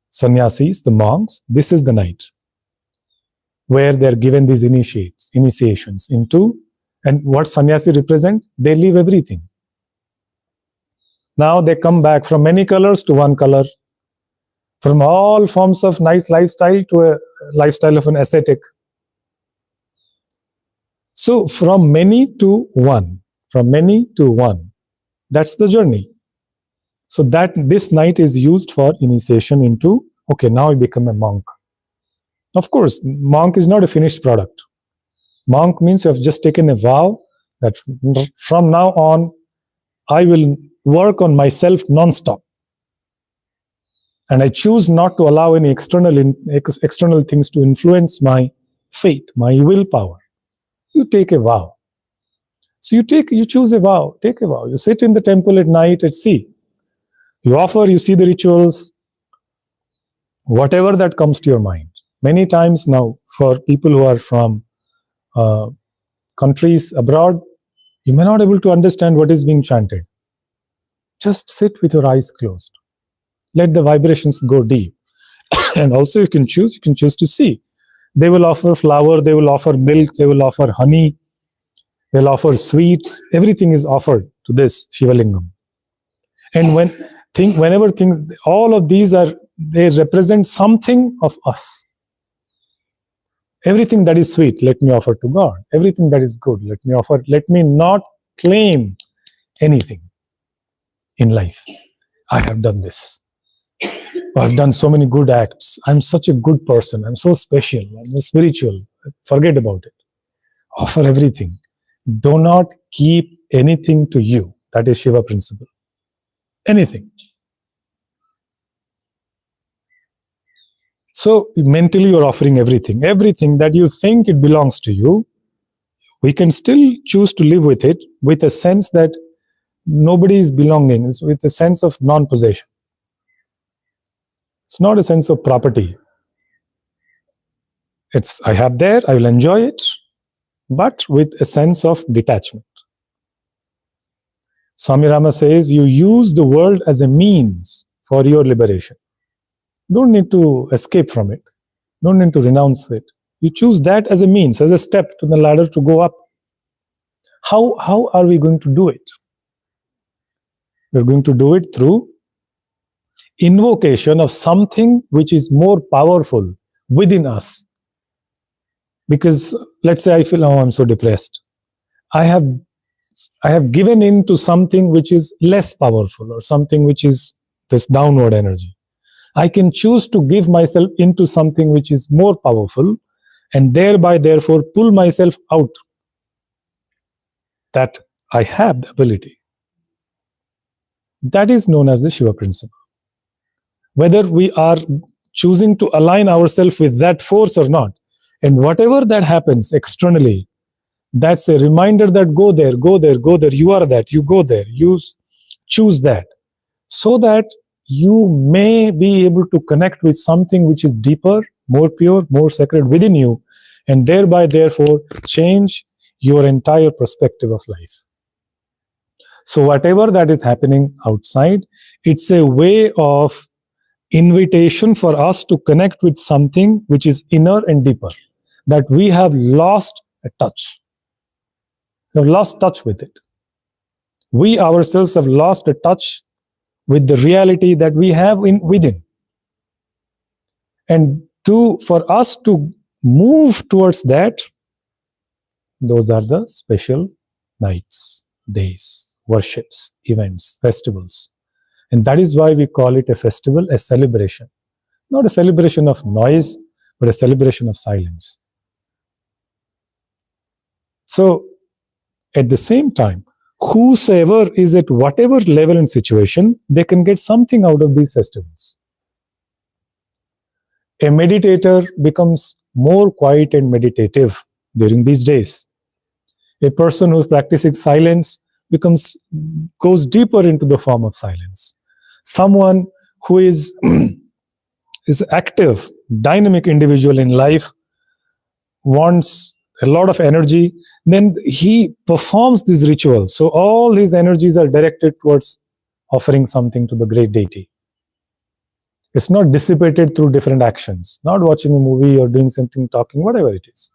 sannyasis, the monks, this is the night where they are given these initiations into, and what sannyasi represent? They leave everything. Now they come back from many colors to one color, from all forms of nice lifestyle to a lifestyle of an ascetic. So from many to one, that's the journey. So that this night is used for initiation into, okay, now I become a monk. Of course, monk is not a finished product. Monk means you have just taken a vow that from now on, I will work on myself non-stop. And I choose not to allow any external things to influence my faith, my willpower. You take a vow. So you choose a vow, take a vow. You sit in the temple at night at sea. You offer, you see the rituals, whatever that comes to your mind. Many times now, for people who are from countries abroad, you may not be able to understand what is being chanted. Just sit with your eyes closed. Let the vibrations go deep. And also you can choose to see. They will offer flour, they will offer milk, they will offer honey, they'll offer sweets. Everything is offered to this Shiva Lingam. And whenever things, all of these they represent something of us. Everything that is sweet, let me offer to God. Everything that is good, let me offer. Let me not claim anything in life. I have done this. I've done so many good acts. I'm such a good person. I'm so special. I'm spiritual. Forget about it. Offer everything. Do not keep anything to you. That is Shiva principle. Anything. So mentally you're offering everything. Everything that you think it belongs to you, we can still choose to live with it with a sense that nobody is belonging. It's with a sense of non-possession. It's not a sense of property. It's, I have there, I will enjoy it, but with a sense of detachment. Swami Rama says, you use the world as a means for your liberation. Don't need to escape from it. Don't need to renounce it. You choose that as a means, as a step to the ladder to go up. How are we going to do it? We're going to do it through invocation of something which is more powerful within us. Because let's say I feel, oh, I'm so depressed. I have given in to something which is less powerful, or something which is this downward energy. I can choose to give myself into something which is more powerful, and thereby, therefore, pull myself out, that I have the ability. That is known as the Shiva principle. Whether we are choosing to align ourselves with that force or not, and whatever that happens externally, that's a reminder that go there, go there, go there. You are that, you go there, you choose that, so that you may be able to connect with something which is deeper, more pure, more sacred within you, and thereby, therefore, change your entire perspective of life. So whatever that is happening outside, it's a way of invitation for us to connect with something which is inner and deeper, that we have lost a touch. We have lost touch with it. We ourselves have lost a touch with the reality that we have within. And for us to move towards that, those are the special nights, days, worships, events, festivals. And that is why we call it a festival, a celebration. Not a celebration of noise, but a celebration of silence. So, at the same time, whosoever is at whatever level and situation, they can get something out of these festivals. A meditator becomes more quiet and meditative during these days. A person who is practicing silence goes deeper into the form of silence. Someone who is active, dynamic individual in life, wants a lot of energy, then he performs these rituals. So all his energies are directed towards offering something to the great deity. It's not dissipated through different actions, not watching a movie or doing something, talking, whatever it is.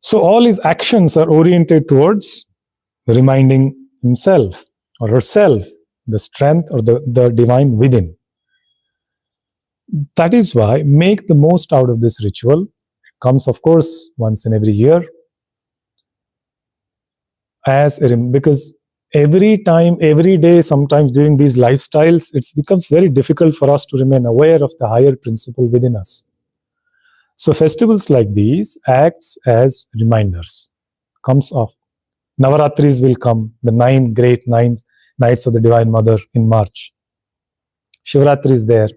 So all his actions are oriented towards reminding himself or herself the strength or the divine within. That is why make the most out of this ritual. It comes, of course, once in every year. Because every time, every day, sometimes during these lifestyles, it becomes very difficult for us to remain aware of the higher principle within us. So festivals like these acts as reminders. Comes off. Navaratris will come, the 9 great nights of the Divine Mother in March. Shivaratri is there.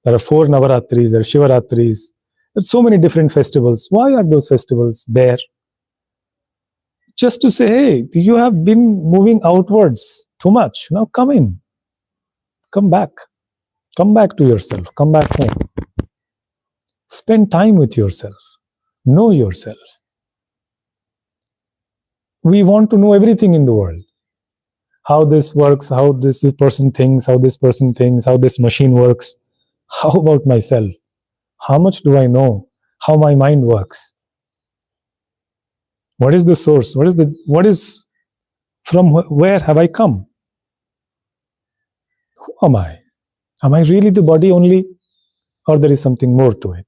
There are 4 Navaratris, there are Shivaratris. There are so many different festivals. Why are those festivals there? Just to say, hey, you have been moving outwards too much. Now come in. Come back. Come back to yourself. Come back home. Spend time with yourself. Know yourself. We want to know everything in the world. How this works, how this person thinks, how this person thinks, how this machine works. How about myself? How much do I know? How my mind works? What is the source? From where have I come? Who am I? Am I really the body only? Or there is something more to it?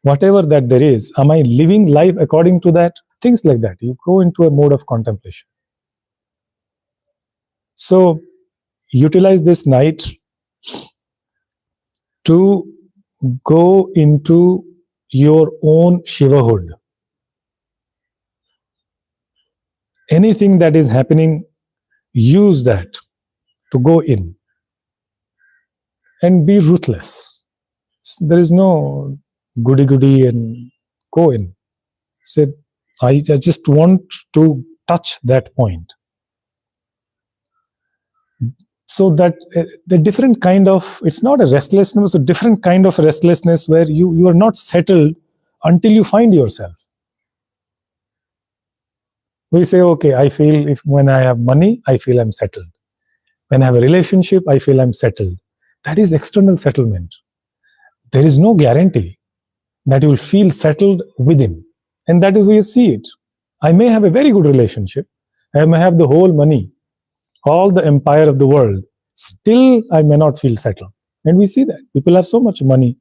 Whatever that there is, am I living life according to that? Things like that. You go into a mode of contemplation. So, utilize this night to go into your own Shivahood. Anything that is happening, use that to go in and be ruthless. There is no goody-goody and go in. Say, I just want to touch that point. So that the different kind of, it's not a restlessness, a different kind of restlessness where you are not settled until you find yourself. We say, okay, I feel when I have money, I feel I'm settled. When I have a relationship, I feel I'm settled. That is external settlement. There is no guarantee that you will feel settled within. And that is where you see it. I may have a very good relationship. I may have the whole money, all the empire of the world. Still, I may not feel settled. And we see that. People have so much money,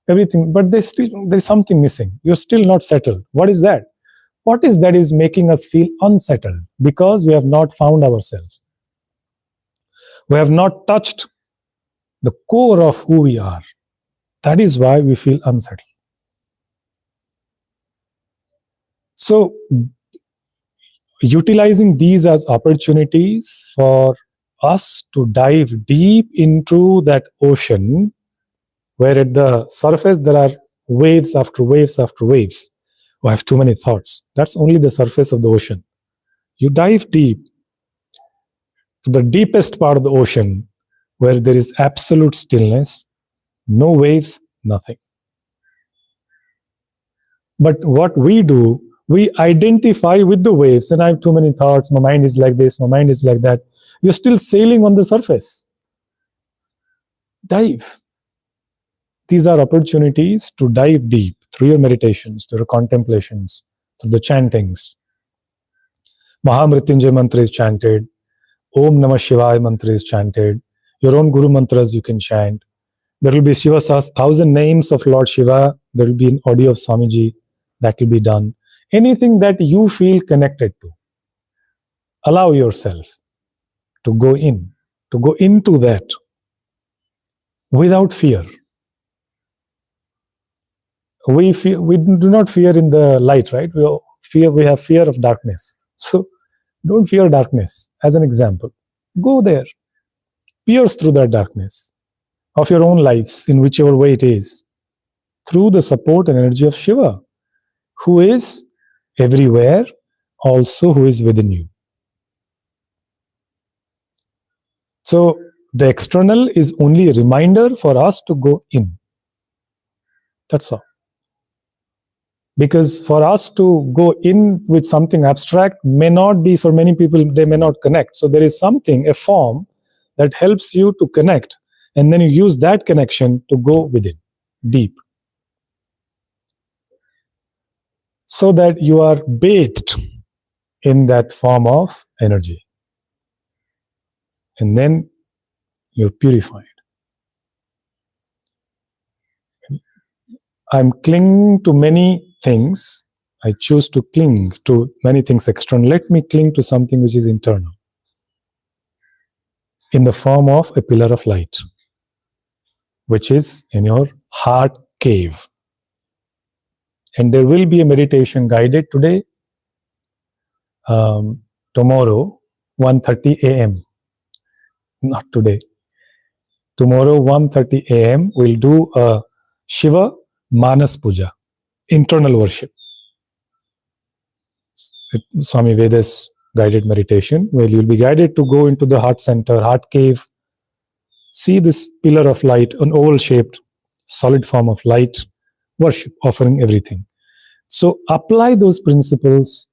everything, but there's something missing. You're still not settled. What is that? What is that is making us feel unsettled? Because we have not found ourselves. We have not touched the core of who we are. That is why we feel unsettled. So, utilizing these as opportunities for us to dive deep into that ocean, where at the surface there are waves after waves after waves. Oh, I have too many thoughts. That's only the surface of the ocean. You dive deep to the deepest part of the ocean, where there is absolute stillness, no waves, nothing. But what we do, we identify with the waves, and I have too many thoughts, my mind is like this, my mind is like that. You're still sailing on the surface. Dive. These are opportunities to dive deep through your meditations, through your contemplations, through the chantings. Mahamrityunjay mantra is chanted. Om Namah Shivaya mantra is chanted. Your own Guru mantras you can chant. There will be Shiva 1,000 names of Lord Shiva. There will be an audio of Swamiji. That will be done. Anything that you feel connected to, allow yourself to go into that without fear. We do not fear in the light, right? We have fear of darkness. So don't fear darkness. As an example, go there, pierce through that darkness of your own lives in whichever way it is, through the support and energy of Shiva, who is everywhere, also who is within you. So the external is only a reminder for us to go in. That's all. Because for us to go in with something abstract may not be, for many people, they may not connect. So there is something, a form that helps you to connect, and then you use that connection to go within, deep. So that you are bathed in that form of energy. And then you're purified. I'm clinging to many things. I choose to cling to many things external. Let me cling to something which is internal, in the form of a pillar of light, which is in your heart cave. And there will be a meditation guided today, tomorrow, 1:30 a.m. Not today. Tomorrow, 1:30 a.m., we'll do a Shiva Manas Puja, internal worship. Swami Vedas guided meditation, where you'll be guided to go into the heart center, heart cave, see this pillar of light, an oval-shaped, solid form of light, worship, offering everything. So apply those principles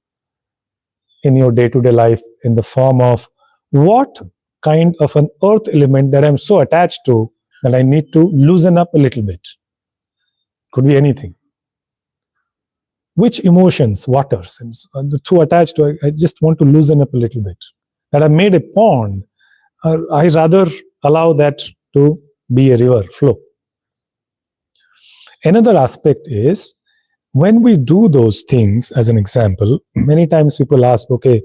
in your day-to-day life in the form of what kind of an earth element that I'm so attached to that I need to loosen up a little bit. Could be anything. Which emotions, waters, and the two attached to, I just want to loosen up a little bit. That I made a pond, I rather allow that to be a river flow. Another aspect is, when we do those things, as an example, many times people ask, okay,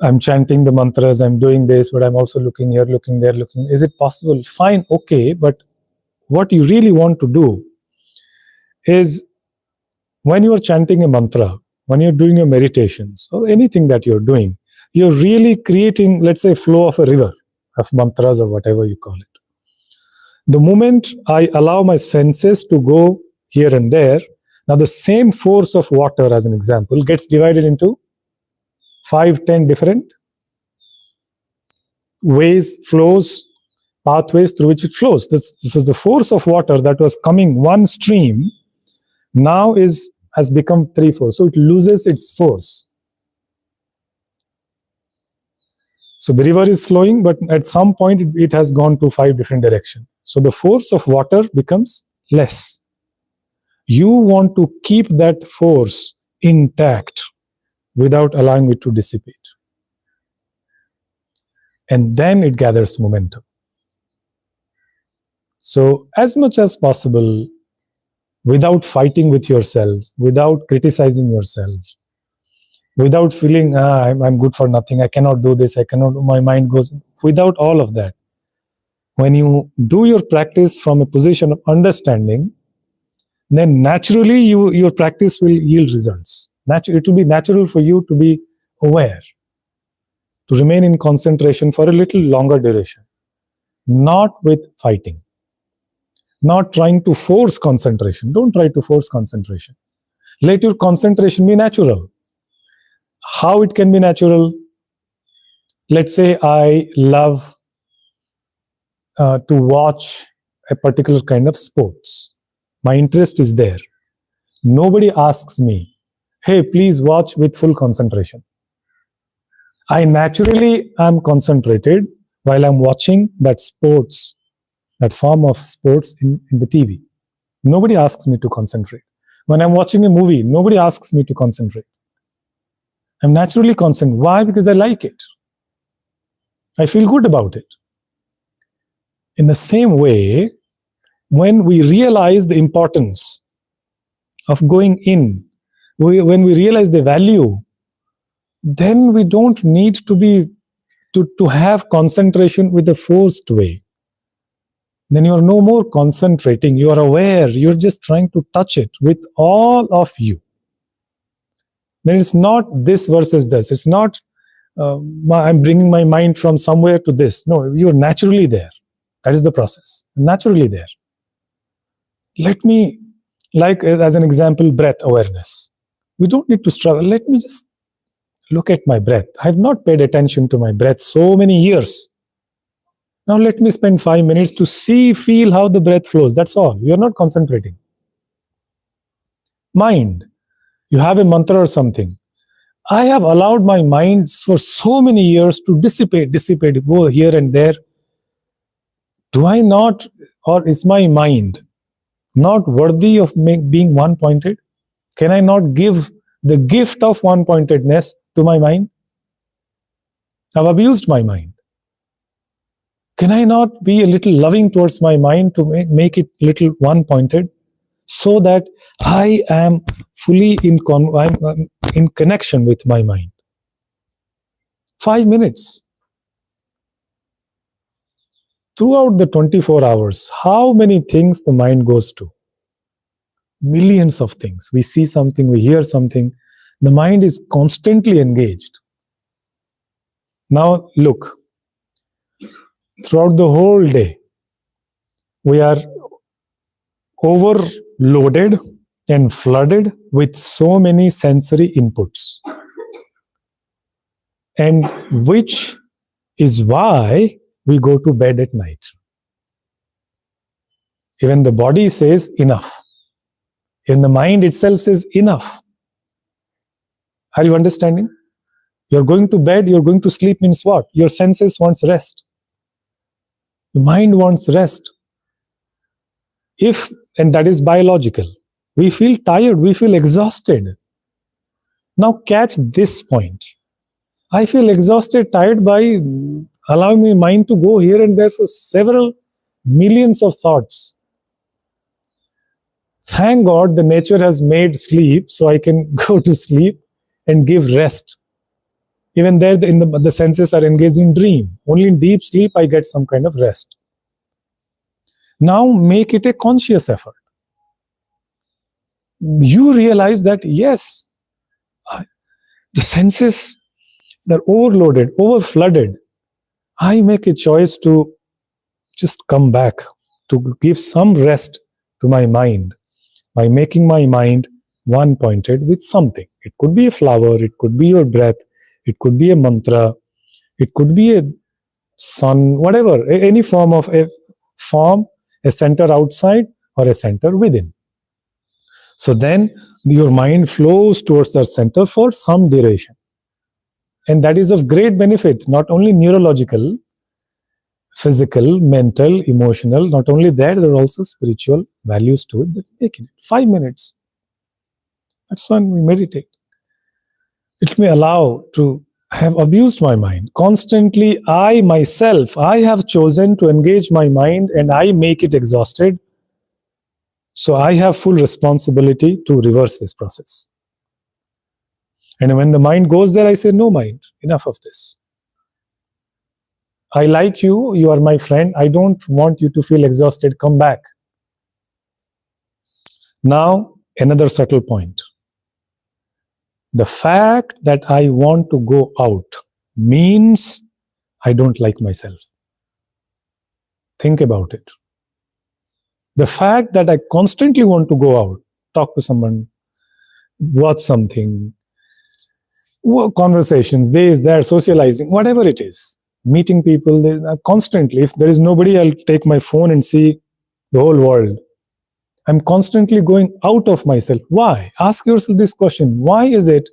I'm chanting the mantras, I'm doing this, but I'm also looking here, looking there, looking. Is it possible? Fine, okay, but what you really want to do is, when you are chanting a mantra, when you're doing your meditations, or anything that you're doing, you're really creating, let's say, flow of a river, of mantras or whatever you call it. The moment I allow my senses to go here and there, now the same force of water, as an example, gets divided into 5, 10 different ways, flows, pathways through which it flows. This is the force of water that was coming one stream, now has become 3, 4. So it loses its force. So the river is flowing, but at some point it has gone to 5 different directions. So the force of water becomes less. You want to keep that force intact without allowing it to dissipate. And then it gathers momentum. So as much as possible, without fighting with yourself, without criticizing yourself, without feeling, I'm good for nothing, I cannot do this, I cannot, my mind goes, without all of that, When you do your practice from a position of understanding, then naturally your practice will yield results. It will be natural for you to be aware, to remain in concentration for a little longer duration, not with fighting, not trying to force concentration. Don't try to force concentration. Let your concentration be natural. How it can be natural? Let's say I love to watch a particular kind of sports. My interest is there. Nobody asks me, hey, please watch with full concentration. I naturally am concentrated while I'm watching that sports, that form of sports in the TV. Nobody asks me to concentrate. When I'm watching a movie, nobody asks me to concentrate. I'm naturally concentrated. Why? Because I like it. I feel good about it. In the same way, when we realize the importance of going in, when we realize the value, then we don't need to have concentration with a forced way. Then you are no more concentrating. You are aware. You're just trying to touch it with all of you. Then it's not this versus this. It's not I'm bringing my mind from somewhere to this. No, you're naturally there. That is the process. Naturally there. Let me, like as an example, breath awareness. We don't need to struggle. Let me just look at my breath. I have not paid attention to my breath so many years. Now let me spend 5 minutes to feel how the breath flows. That's all. You're not concentrating. Mind. You have a mantra or something. I have allowed my mind for so many years to dissipate, go here and there. Do I not, or is my mind not worthy of being one-pointed? Can I not give the gift of one-pointedness to my mind? I've abused my mind. Can I not be a little loving towards my mind to make it little one-pointed, so that I am fully in connection with my mind? 5 minutes. Throughout the 24 hours, how many things the mind goes to? Millions of things. We see something, we hear something. The mind is constantly engaged. Now look, throughout the whole day, we are overloaded and flooded with so many sensory inputs. And which is why we go to bed at night. Even the body says enough. Even the mind itself says enough. Are you understanding? You're going to bed, you're going to sleep means what? Your senses wants rest. The mind wants rest. And that is biological. We feel tired, we feel exhausted. Now catch this point. I feel exhausted, tired by allowing my mind to go here and there for several millions of thoughts. Thank God the nature has made sleep so I can go to sleep and give rest. Even there, the senses are engaged in dream. Only in deep sleep I get some kind of rest. Now make it a conscious effort. You realize that yes, the senses, they're overloaded, overflooded. I make a choice to just come back, to give some rest to my mind by making my mind one-pointed with something. It could be a flower, it could be your breath, it could be a mantra, it could be a sun, whatever, any form of a center outside or a center within. So then your mind flows towards that center for some duration. And that is of great benefit, not only neurological, physical, mental, emotional. Not only that, there are also spiritual values to it that make it 5 minutes. That's when we meditate. It may allow to have abused my mind. Constantly, I have chosen to engage my mind and I make it exhausted. So I have full responsibility to reverse this process. And when the mind goes there, I say, no mind, enough of this. I like you, you are my friend, I don't want you to feel exhausted, come back. Now, another subtle point. The fact that I want to go out means I don't like myself. Think about it. The fact that I constantly want to go out, talk to someone, watch something, conversations, this, that, socializing, whatever it is, meeting people, constantly. If there is nobody, I'll take my phone and see the whole world. I'm constantly going out of myself. Why? Ask yourself this question. Why is it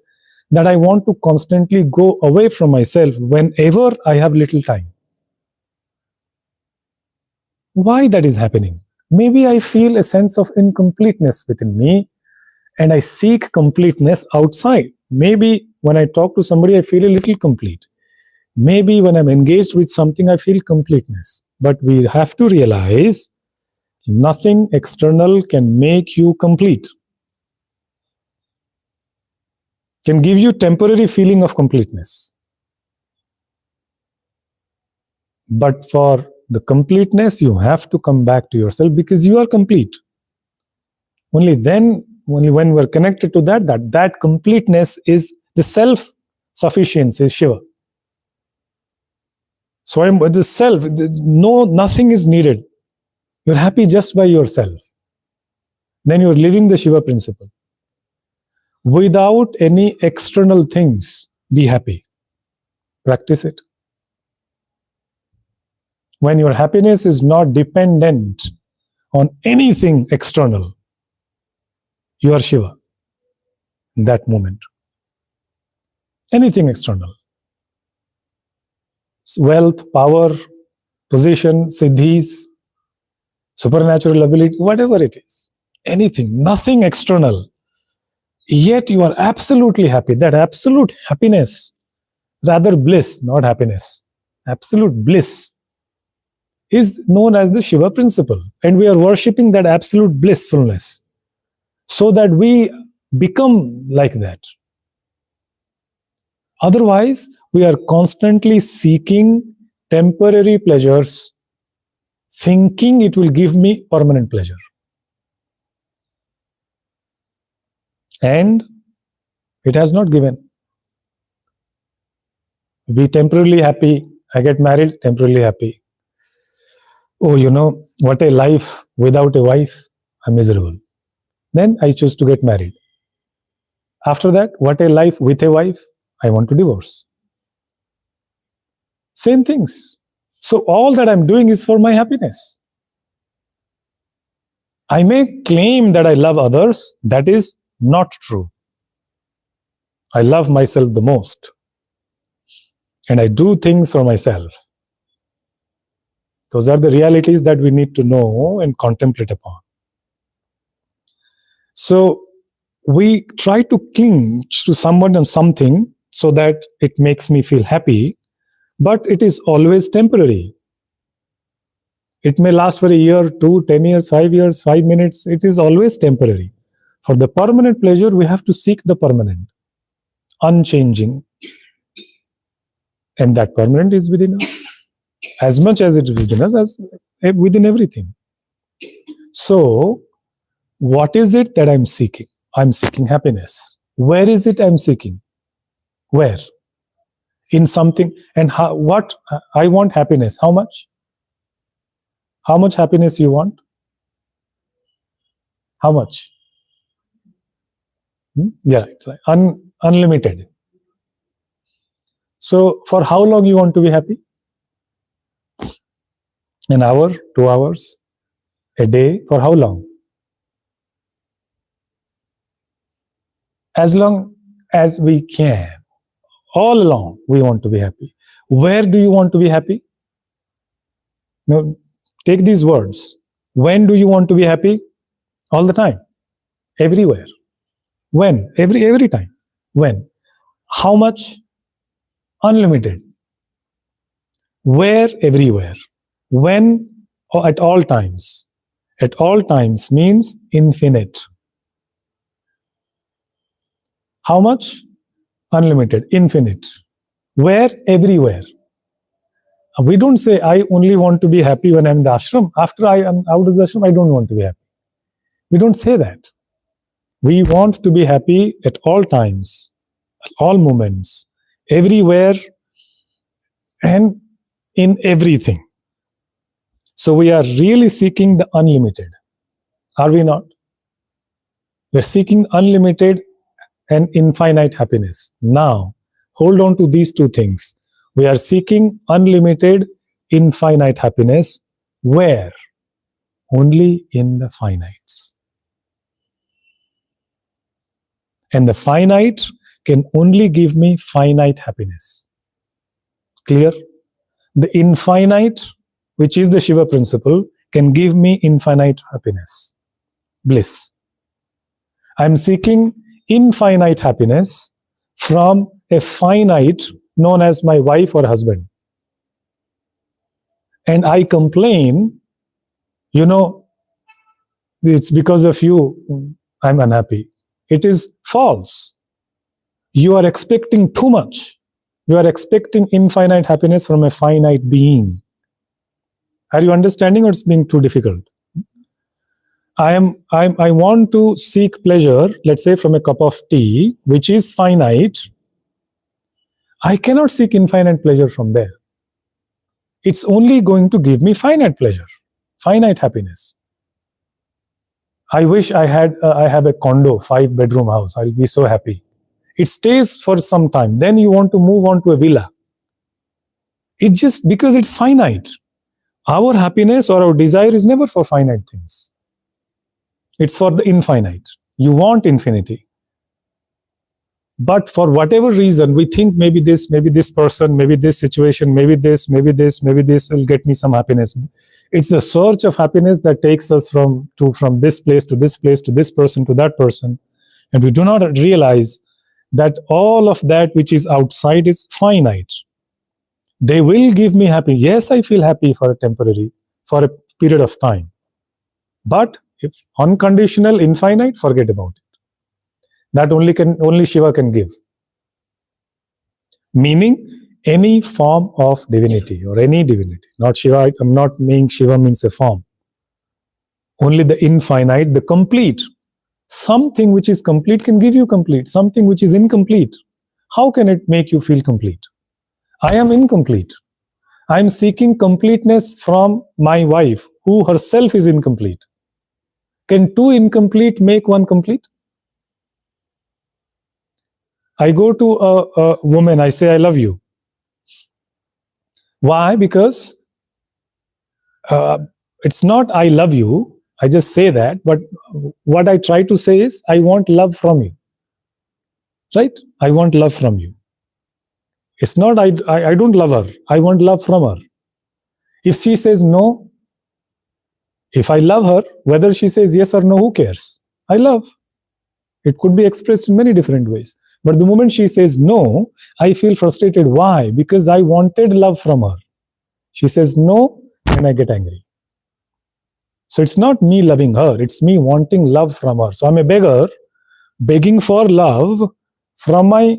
that I want to constantly go away from myself whenever I have little time? Why that is happening? Maybe I feel a sense of incompleteness within me and I seek completeness outside. Maybe when I talk to somebody, I feel a little complete. Maybe when I'm engaged with something, I feel completeness. But we have to realize nothing external can make you complete. Can give you temporary feeling of completeness. But for the completeness, you have to come back to yourself because you are complete. Only then, only when we're connected to that completeness is the self-sufficiency, is Shiva. So I'm with the self, nothing is needed. You're happy just by yourself. Then you're living the Shiva principle. Without any external things, be happy. Practice it. When your happiness is not dependent on anything external, you are Shiva in that moment. Anything external. Wealth, power, position, siddhis, supernatural ability, whatever it is. Anything, nothing external. Yet you are absolutely happy. That absolute happiness, rather bliss, not happiness, absolute bliss is known as the Shiva principle. And we are worshipping that absolute blissfulness so that we become like that. Otherwise, we are constantly seeking temporary pleasures, thinking it will give me permanent pleasure. And it has not given. Be temporarily happy. I get married, temporarily happy. Oh, you know, what a life without a wife, I'm miserable. Then I choose to get married. After that, what a life with a wife, I want to divorce. Same things. So all that I'm doing is for my happiness. I may claim that I love others. That is not true. I love myself the most. And I do things for myself. Those are the realities that we need to know and contemplate upon. So we try to cling to someone and something so that it makes me feel happy, but it is always temporary. It may last for a year, 2, 10 years, 5 years, 5 minutes. It is always temporary. For the permanent pleasure, we have to seek the permanent, unchanging. And that permanent is within us. As much as it is within us, as within everything. So, what is it that I'm seeking? I'm seeking happiness. Where is it I'm seeking? Where? In something. And how, what? I want happiness. How much? How much happiness you want? How much? Yeah, right. Unlimited. So, for how long you want to be happy? An hour, 2 hours, a day? For how long? As long as we can. All along, we want to be happy. Where do you want to be happy? Now, take these words. When do you want to be happy? All the time. Everywhere. When? Every time. When? How much? Unlimited. Where? Everywhere. When? Or at all times. At all times means infinite. How much? Unlimited. Infinite. Where? Everywhere. We don't say, I only want to be happy when I'm in the ashram. After I am out of the ashram, I don't want to be happy. We don't say that. We want to be happy at all times, at all moments, everywhere, and in everything. So we are really seeking the unlimited. Are we not? We're seeking unlimited and infinite happiness. Now, hold on to these two things. We are seeking unlimited, infinite happiness. Where? Only in the finites. And the finite can only give me finite happiness. Clear? The infinite, which is the Shiva principle, can give me infinite happiness, bliss. I'm seeking infinite happiness from a finite known as my wife or husband. And I complain, it's because of you I'm unhappy. It is false. You are expecting too much. You are expecting infinite happiness from a finite being. Are you understanding, or it's being too difficult? I want to seek pleasure, let's say from a cup of tea, which is finite. I cannot seek infinite pleasure from there. It's only going to give me finite pleasure, finite happiness. I wish I have a condo, 5-bedroom house. I'll be so happy. It stays for some time. Then you want to move on to a villa. It just because it's finite. Our happiness or our desire is never for finite things. It's for the infinite. You want infinity. But for whatever reason, we think maybe this person, maybe this situation, maybe this will get me some happiness. It's the search of happiness that takes us from this place to this place, to this person, to that person. And we do not realize that all of that which is outside is finite. They will give me happy. Yes, I feel happy for a for a period of time. But if unconditional, infinite, forget about it. That only Shiva can give. Meaning any form of divinity or any divinity. Not Shiva. I'm not meaning Shiva means a form. Only the infinite, the complete. Something which is complete can give you complete. Something which is incomplete, how can it make you feel complete? I am incomplete. I am seeking completeness from my wife, who herself is incomplete. Can two incomplete make one complete? I go to a woman, I say, I love you. Why? Because it's not I love you, I just say that, but what I try to say is, I want love from you. Right? I want love from you. It's not I don't love her, I want love from her. If she says no, if I love her, whether she says yes or no, who cares? I love. It could be expressed in many different ways. But the moment she says no, I feel frustrated. Why? Because I wanted love from her. She says no, and I get angry. So it's not me loving her, it's me wanting love from her. So I'm a beggar, begging for love from my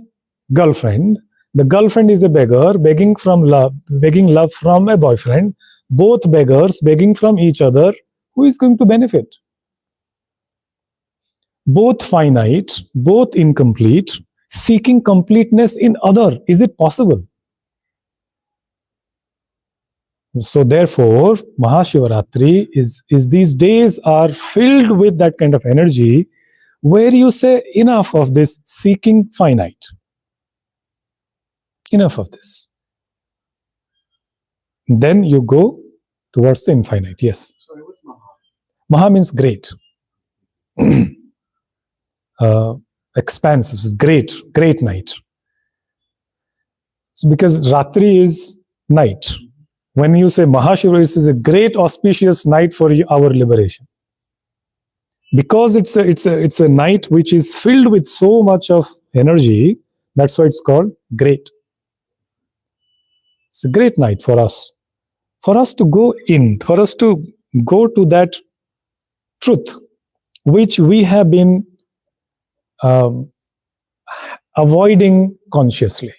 girlfriend. The girlfriend is a beggar, begging love from a boyfriend. Both beggars begging from each other. Who is going to benefit? Both finite, both incomplete, seeking completeness in other. Is it possible? So therefore, Mahashivaratri is these days are filled with that kind of energy where you say, enough of this seeking finite. Enough of this. Then you go towards the infinite. Yes. Sorry, what's Maha? Maha means great. Expansive, great night. So because Ratri is night. When you say Mahashivaratri, this is a great auspicious night for our liberation. Because it's a night which is filled with so much of energy, that's why it's called great. It's a great night for us. For us to go in, for us to go to that truth which we have been avoiding consciously.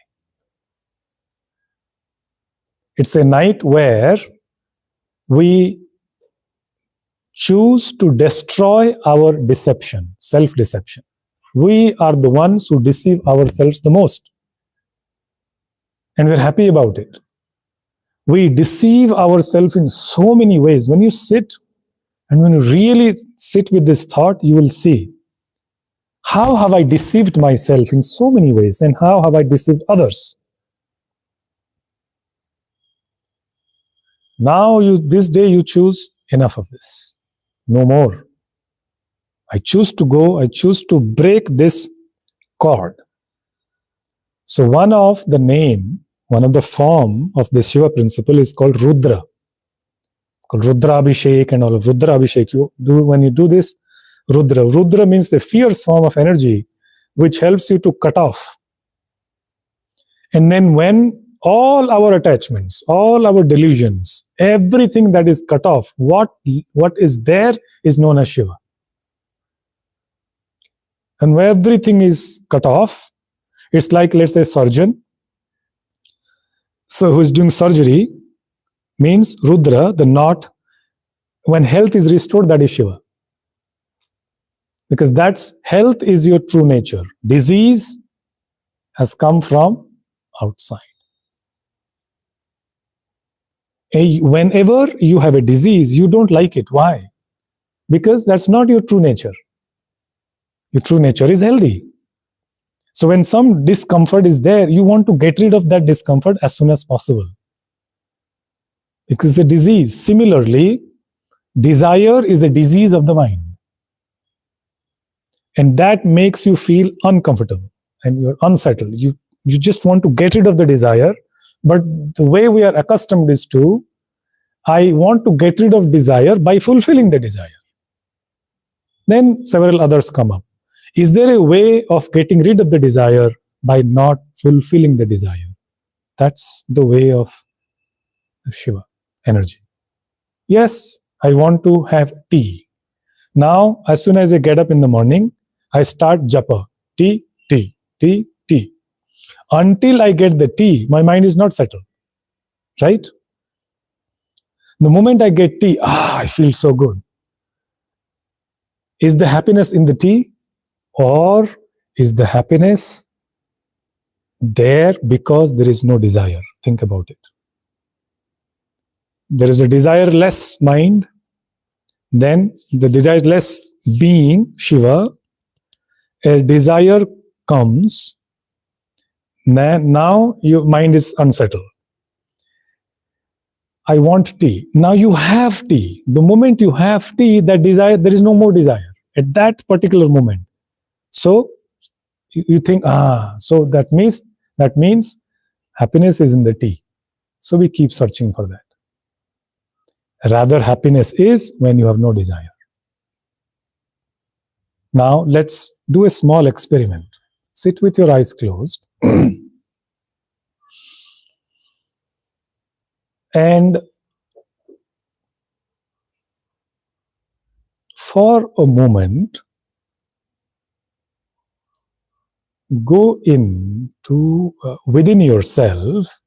It's a night where we choose to destroy our deception, self-deception. We are the ones who deceive ourselves the most. And we're happy about it. We deceive ourselves in so many ways. When you sit and when you really sit with this thought, you will see, how have I deceived myself in so many ways, and how have I deceived others? Now this day you choose, enough of this. No more. I choose to go, I choose to break this cord. So one of the form of the Shiva principle is called Rudra. It's called Rudra Abhishek and all of Rudra Abhishek. When you do this, Rudra. Rudra means the fierce form of energy which helps you to cut off. And then when all our attachments, all our delusions, everything that is cut off, what is there is known as Shiva. And where everything is cut off, it's like, let's say, a surgeon. So who is doing surgery means Rudra, the knot. When health is restored, that is Shiva. Because health is your true nature. Disease has come from outside. Whenever you have a disease, you don't like it. Why? Because that's not your true nature. Your true nature is healthy. So when some discomfort is there, you want to get rid of that discomfort as soon as possible. Because it's a disease. Similarly, desire is a disease of the mind. And that makes you feel uncomfortable and you're unsettled. You just want to get rid of the desire. But the way we are accustomed is to, I want to get rid of desire by fulfilling the desire. Then several others come up. Is there a way of getting rid of the desire by not fulfilling the desire? That's the way of Shiva energy. Yes, I want to have tea. Now, as soon as I get up in the morning, I start japa. Tea, tea, tea, tea. Until I get the tea, my mind is not settled. Right? The moment I get tea, I feel so good. Is the happiness in the tea? Or is the happiness there because there is no desire? Think about it. There is a desireless mind, then the desireless being, Shiva, a desire comes, now your mind is unsettled. I want tea. Now you have tea. The moment you have tea, that desire, there is no more desire at that particular moment. So you think, so that means happiness is in the tea. So we keep searching for that. Rather, happiness is when you have no desire. Now let's do a small experiment. Sit with your eyes closed. And for a moment, go into within yourself,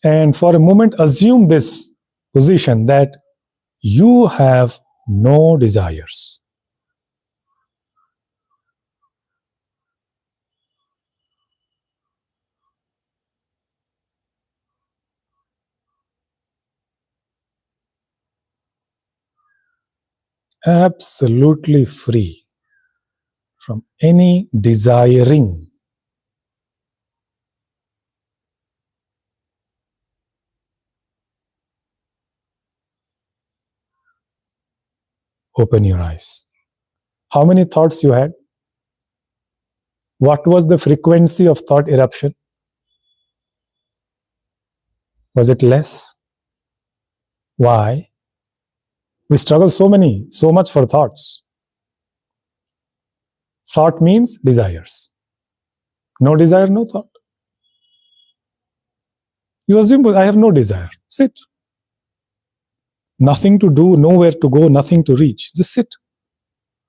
and for a moment assume this position that you have no desires. Absolutely free from any desiring. Open your eyes. How many thoughts you had? What was the frequency of thought eruption? Was it less? Why? We struggle so much for thoughts. Thought means desires. No desire, no thought. You assume, I have no desire. Sit. Nothing to do, nowhere to go, nothing to reach. Just sit.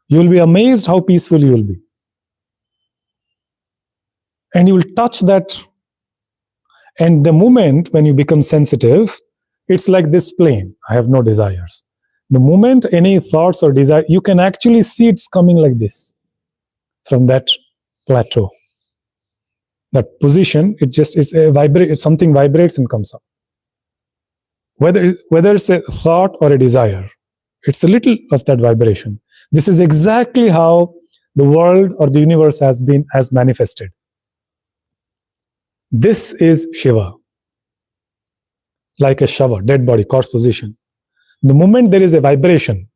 You will be amazed how peaceful you will be. And you will touch that And the moment when you become sensitive, it's like this plane. I have no desires. The moment any thoughts or desire, you can actually see it's coming like this from that plateau. That position, it just is a something vibrates and comes up. Whether it's a thought or a desire, it's a little of that vibration. This is exactly how the world or the universe has manifested. This is Shiva, like a shower, dead body, corpse position. The moment there is a vibration,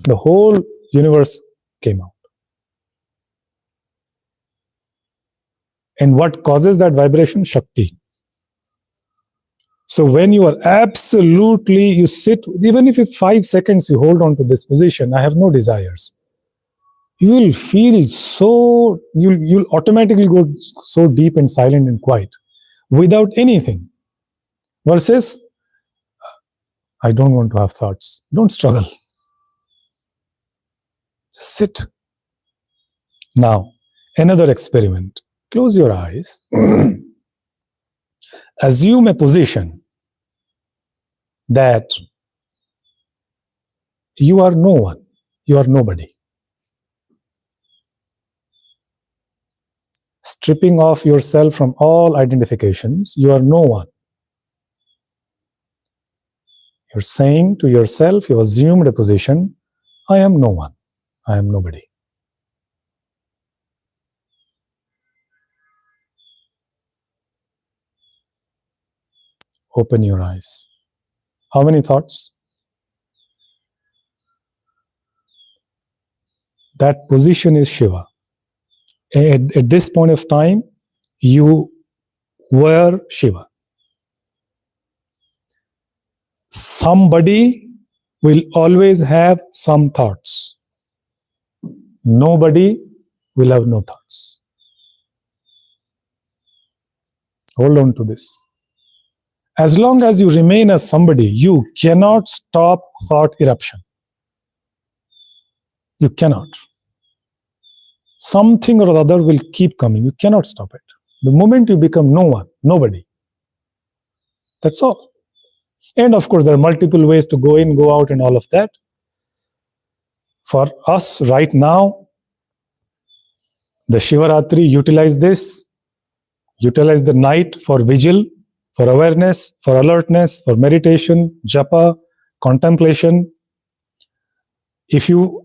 the whole universe came out. And what causes that vibration? Shakti. So when you are absolutely, you sit, even if 5 seconds you hold on to this position, I have no desires, you will feel so, you'll automatically go so deep and silent and quiet without anything. Versus, I don't want to have thoughts. Don't struggle. Sit. Now, another experiment. Close your eyes. Assume a position that you are no one, you are nobody. Stripping off yourself from all identifications, you are no one. You're saying to yourself, you've assumed a position, I am no one, I am nobody. Open your eyes. How many thoughts? That position is Shiva. At this point of time, you were Shiva. Somebody will always have some thoughts. Nobody will have no thoughts. Hold on to this. As long as you remain as somebody, you cannot stop thought eruption. You cannot. Something or other will keep coming. You cannot stop it. The moment you become no one, nobody, that's all. And of course, there are multiple ways to go in, go out, and all of that. For us right now, the Shivaratri utilize this, utilize the night for vigil, for awareness, for alertness, for meditation, japa, contemplation. If you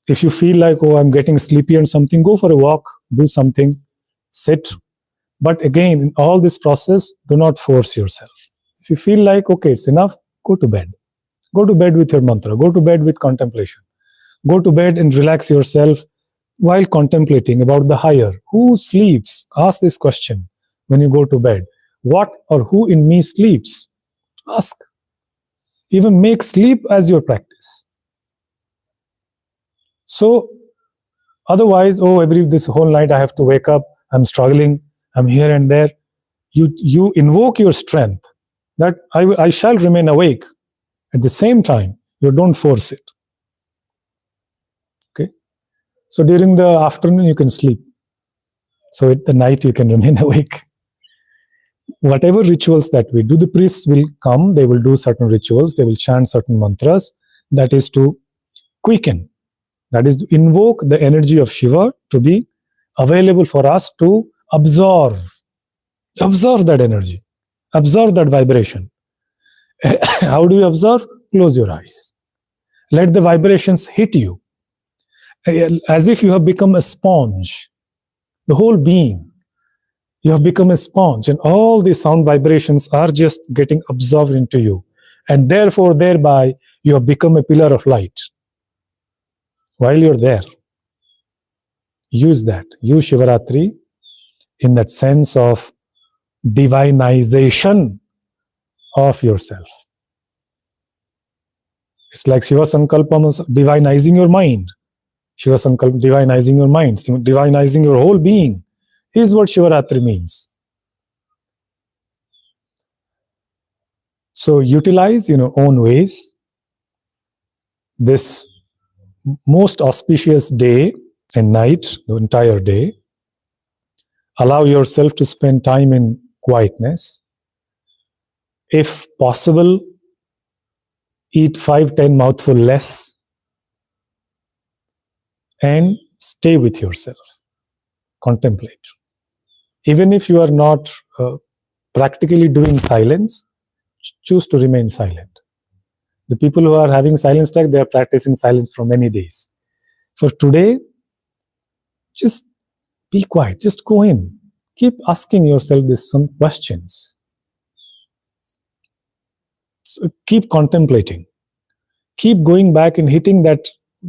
feel like, oh, I'm getting sleepy and something, go for a walk, do something, sit. But again, in all this process, do not force yourself. If you feel like, okay, it's enough, go to bed. Go to bed with your mantra. Go to bed with contemplation. Go to bed and relax yourself while contemplating about the higher. Who sleeps? Ask this question when you go to bed. What or who in me sleeps? Ask. Even make sleep as your practice. So, otherwise, oh, this whole night I have to wake up, I'm struggling, I'm here and there. You invoke your strength that I shall remain awake. At the same time, you don't force it. Okay? So during the afternoon, you can sleep. So at the night, you can remain awake. Whatever rituals that we do, the priests will come, they will do certain rituals, they will chant certain mantras, that is to quicken, that is to invoke the energy of Shiva to be available for us to absorb that energy, absorb that vibration. How do you absorb? Close your eyes. Let the vibrations hit you as if you have become a sponge. The whole being, you have become a sponge, and all the sound vibrations are just getting absorbed into you. And therefore, thereby, you have become a pillar of light. While you're there, use that. Use Shivaratri in that sense of divinization of yourself. It's like Shiva Sankalpam, divinizing your mind. Shiva Sankalpam, divinizing your mind, divinizing your whole being is what Shivaratri means. So utilize in your own ways this most auspicious day and night, the entire day. Allow yourself to spend time in quietness. If possible, eat 5-10 mouthful less and stay with yourself. Contemplate. Even if you are not practically doing silence, choose to remain silent. The people who are having silence attack, they are practicing silence for many days. For today, just be quiet. Just go in. Keep asking yourself some questions. So keep contemplating. Keep going back and hitting that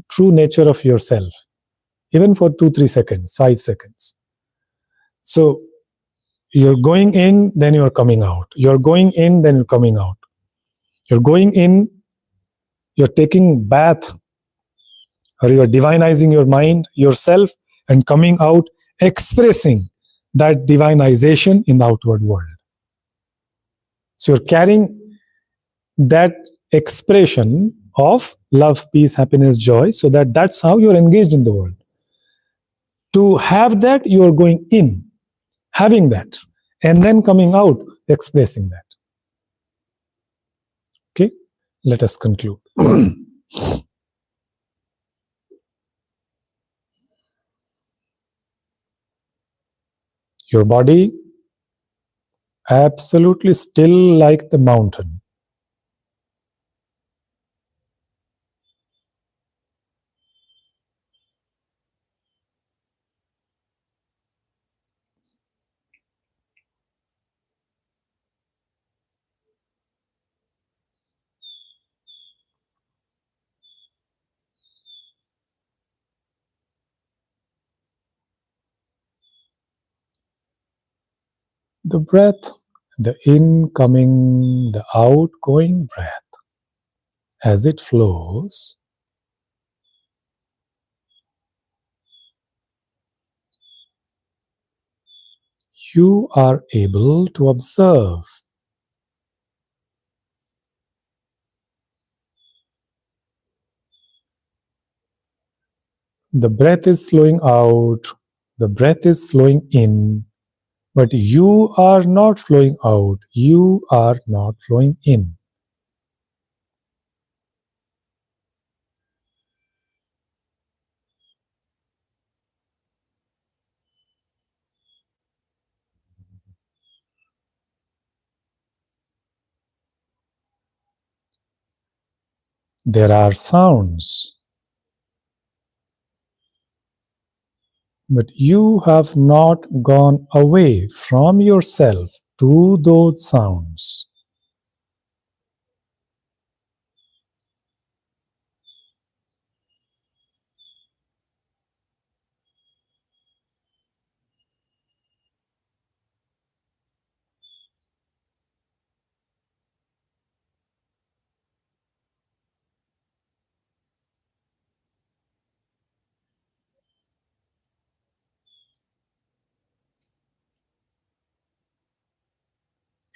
true nature of yourself, even for 2-3 seconds, 5 seconds. So you're going in, then you're coming out. You're going in, then you're coming out. You're going in, you're taking bath, or you're divinizing your mind, yourself, and coming out, expressing that divinization in the outward world. So you're carrying that expression of love, peace, happiness, joy, so that's how you're engaged in the world. To have that, you're going in, having that, and then coming out, expressing that. Okay, let us conclude. Your body absolutely still like the mountain. The breath, the incoming, the outgoing breath, as it flows, you are able to observe. The breath is flowing out, the breath is flowing in, but you are not flowing out, you are not flowing in. There are sounds, but you have not gone away from yourself to those sounds.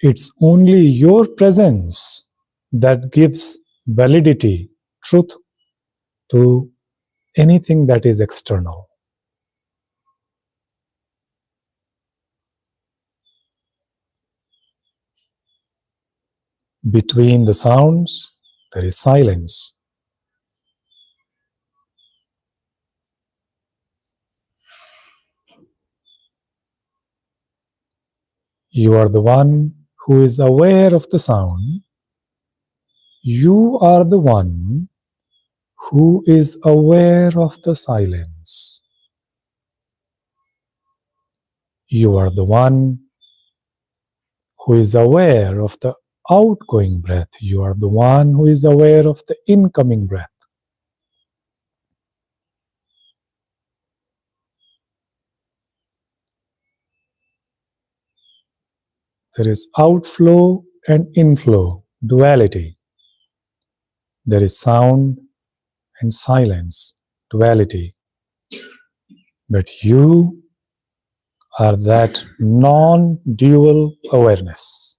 It's only your presence that gives validity, truth to anything that is external. Between the sounds, there is silence. You are the one who is aware of the sound. You are the one who is aware of the silence. You are the one who is aware of the outgoing breath. You are the one who is aware of the incoming breath. There is outflow and inflow, duality. There is sound and silence, duality. But you are that non-dual awareness.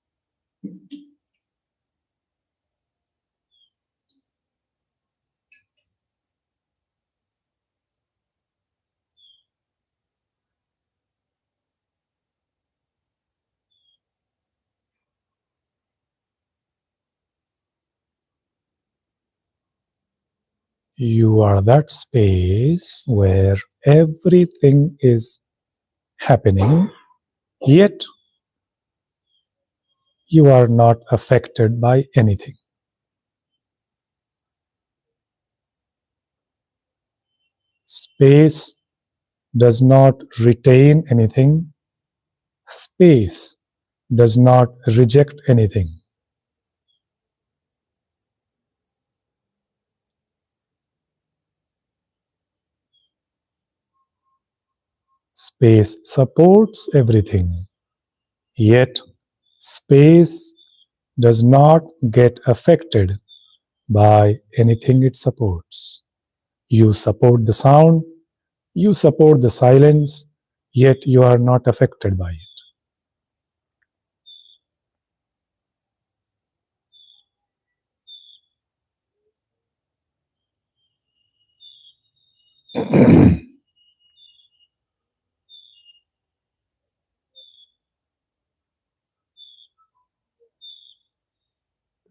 You are that space where everything is happening, yet you are not affected by anything. Space does not retain anything. Space does not reject anything. Space supports everything, yet space does not get affected by anything it supports. You support the sound, you support the silence, yet you are not affected by it.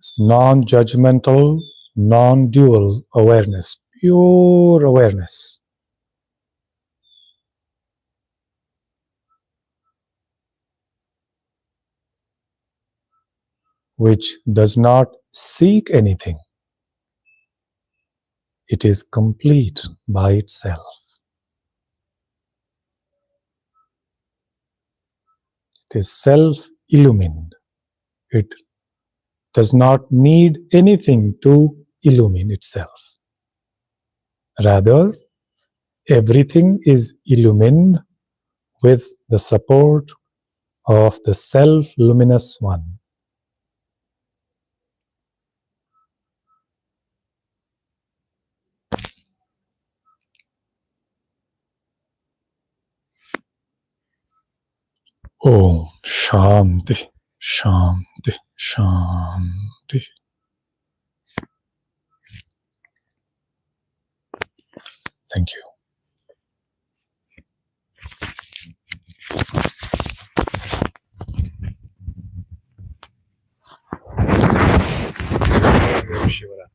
It's non-judgmental, non-dual awareness, pure awareness, which does not seek anything. It is complete by itself. It is self-illumined. It does not need anything to illumine itself. Rather, everything is illumined with the support of the self-luminous one. Om Shanti, Shanti, Shanti. Thank you. Shiva.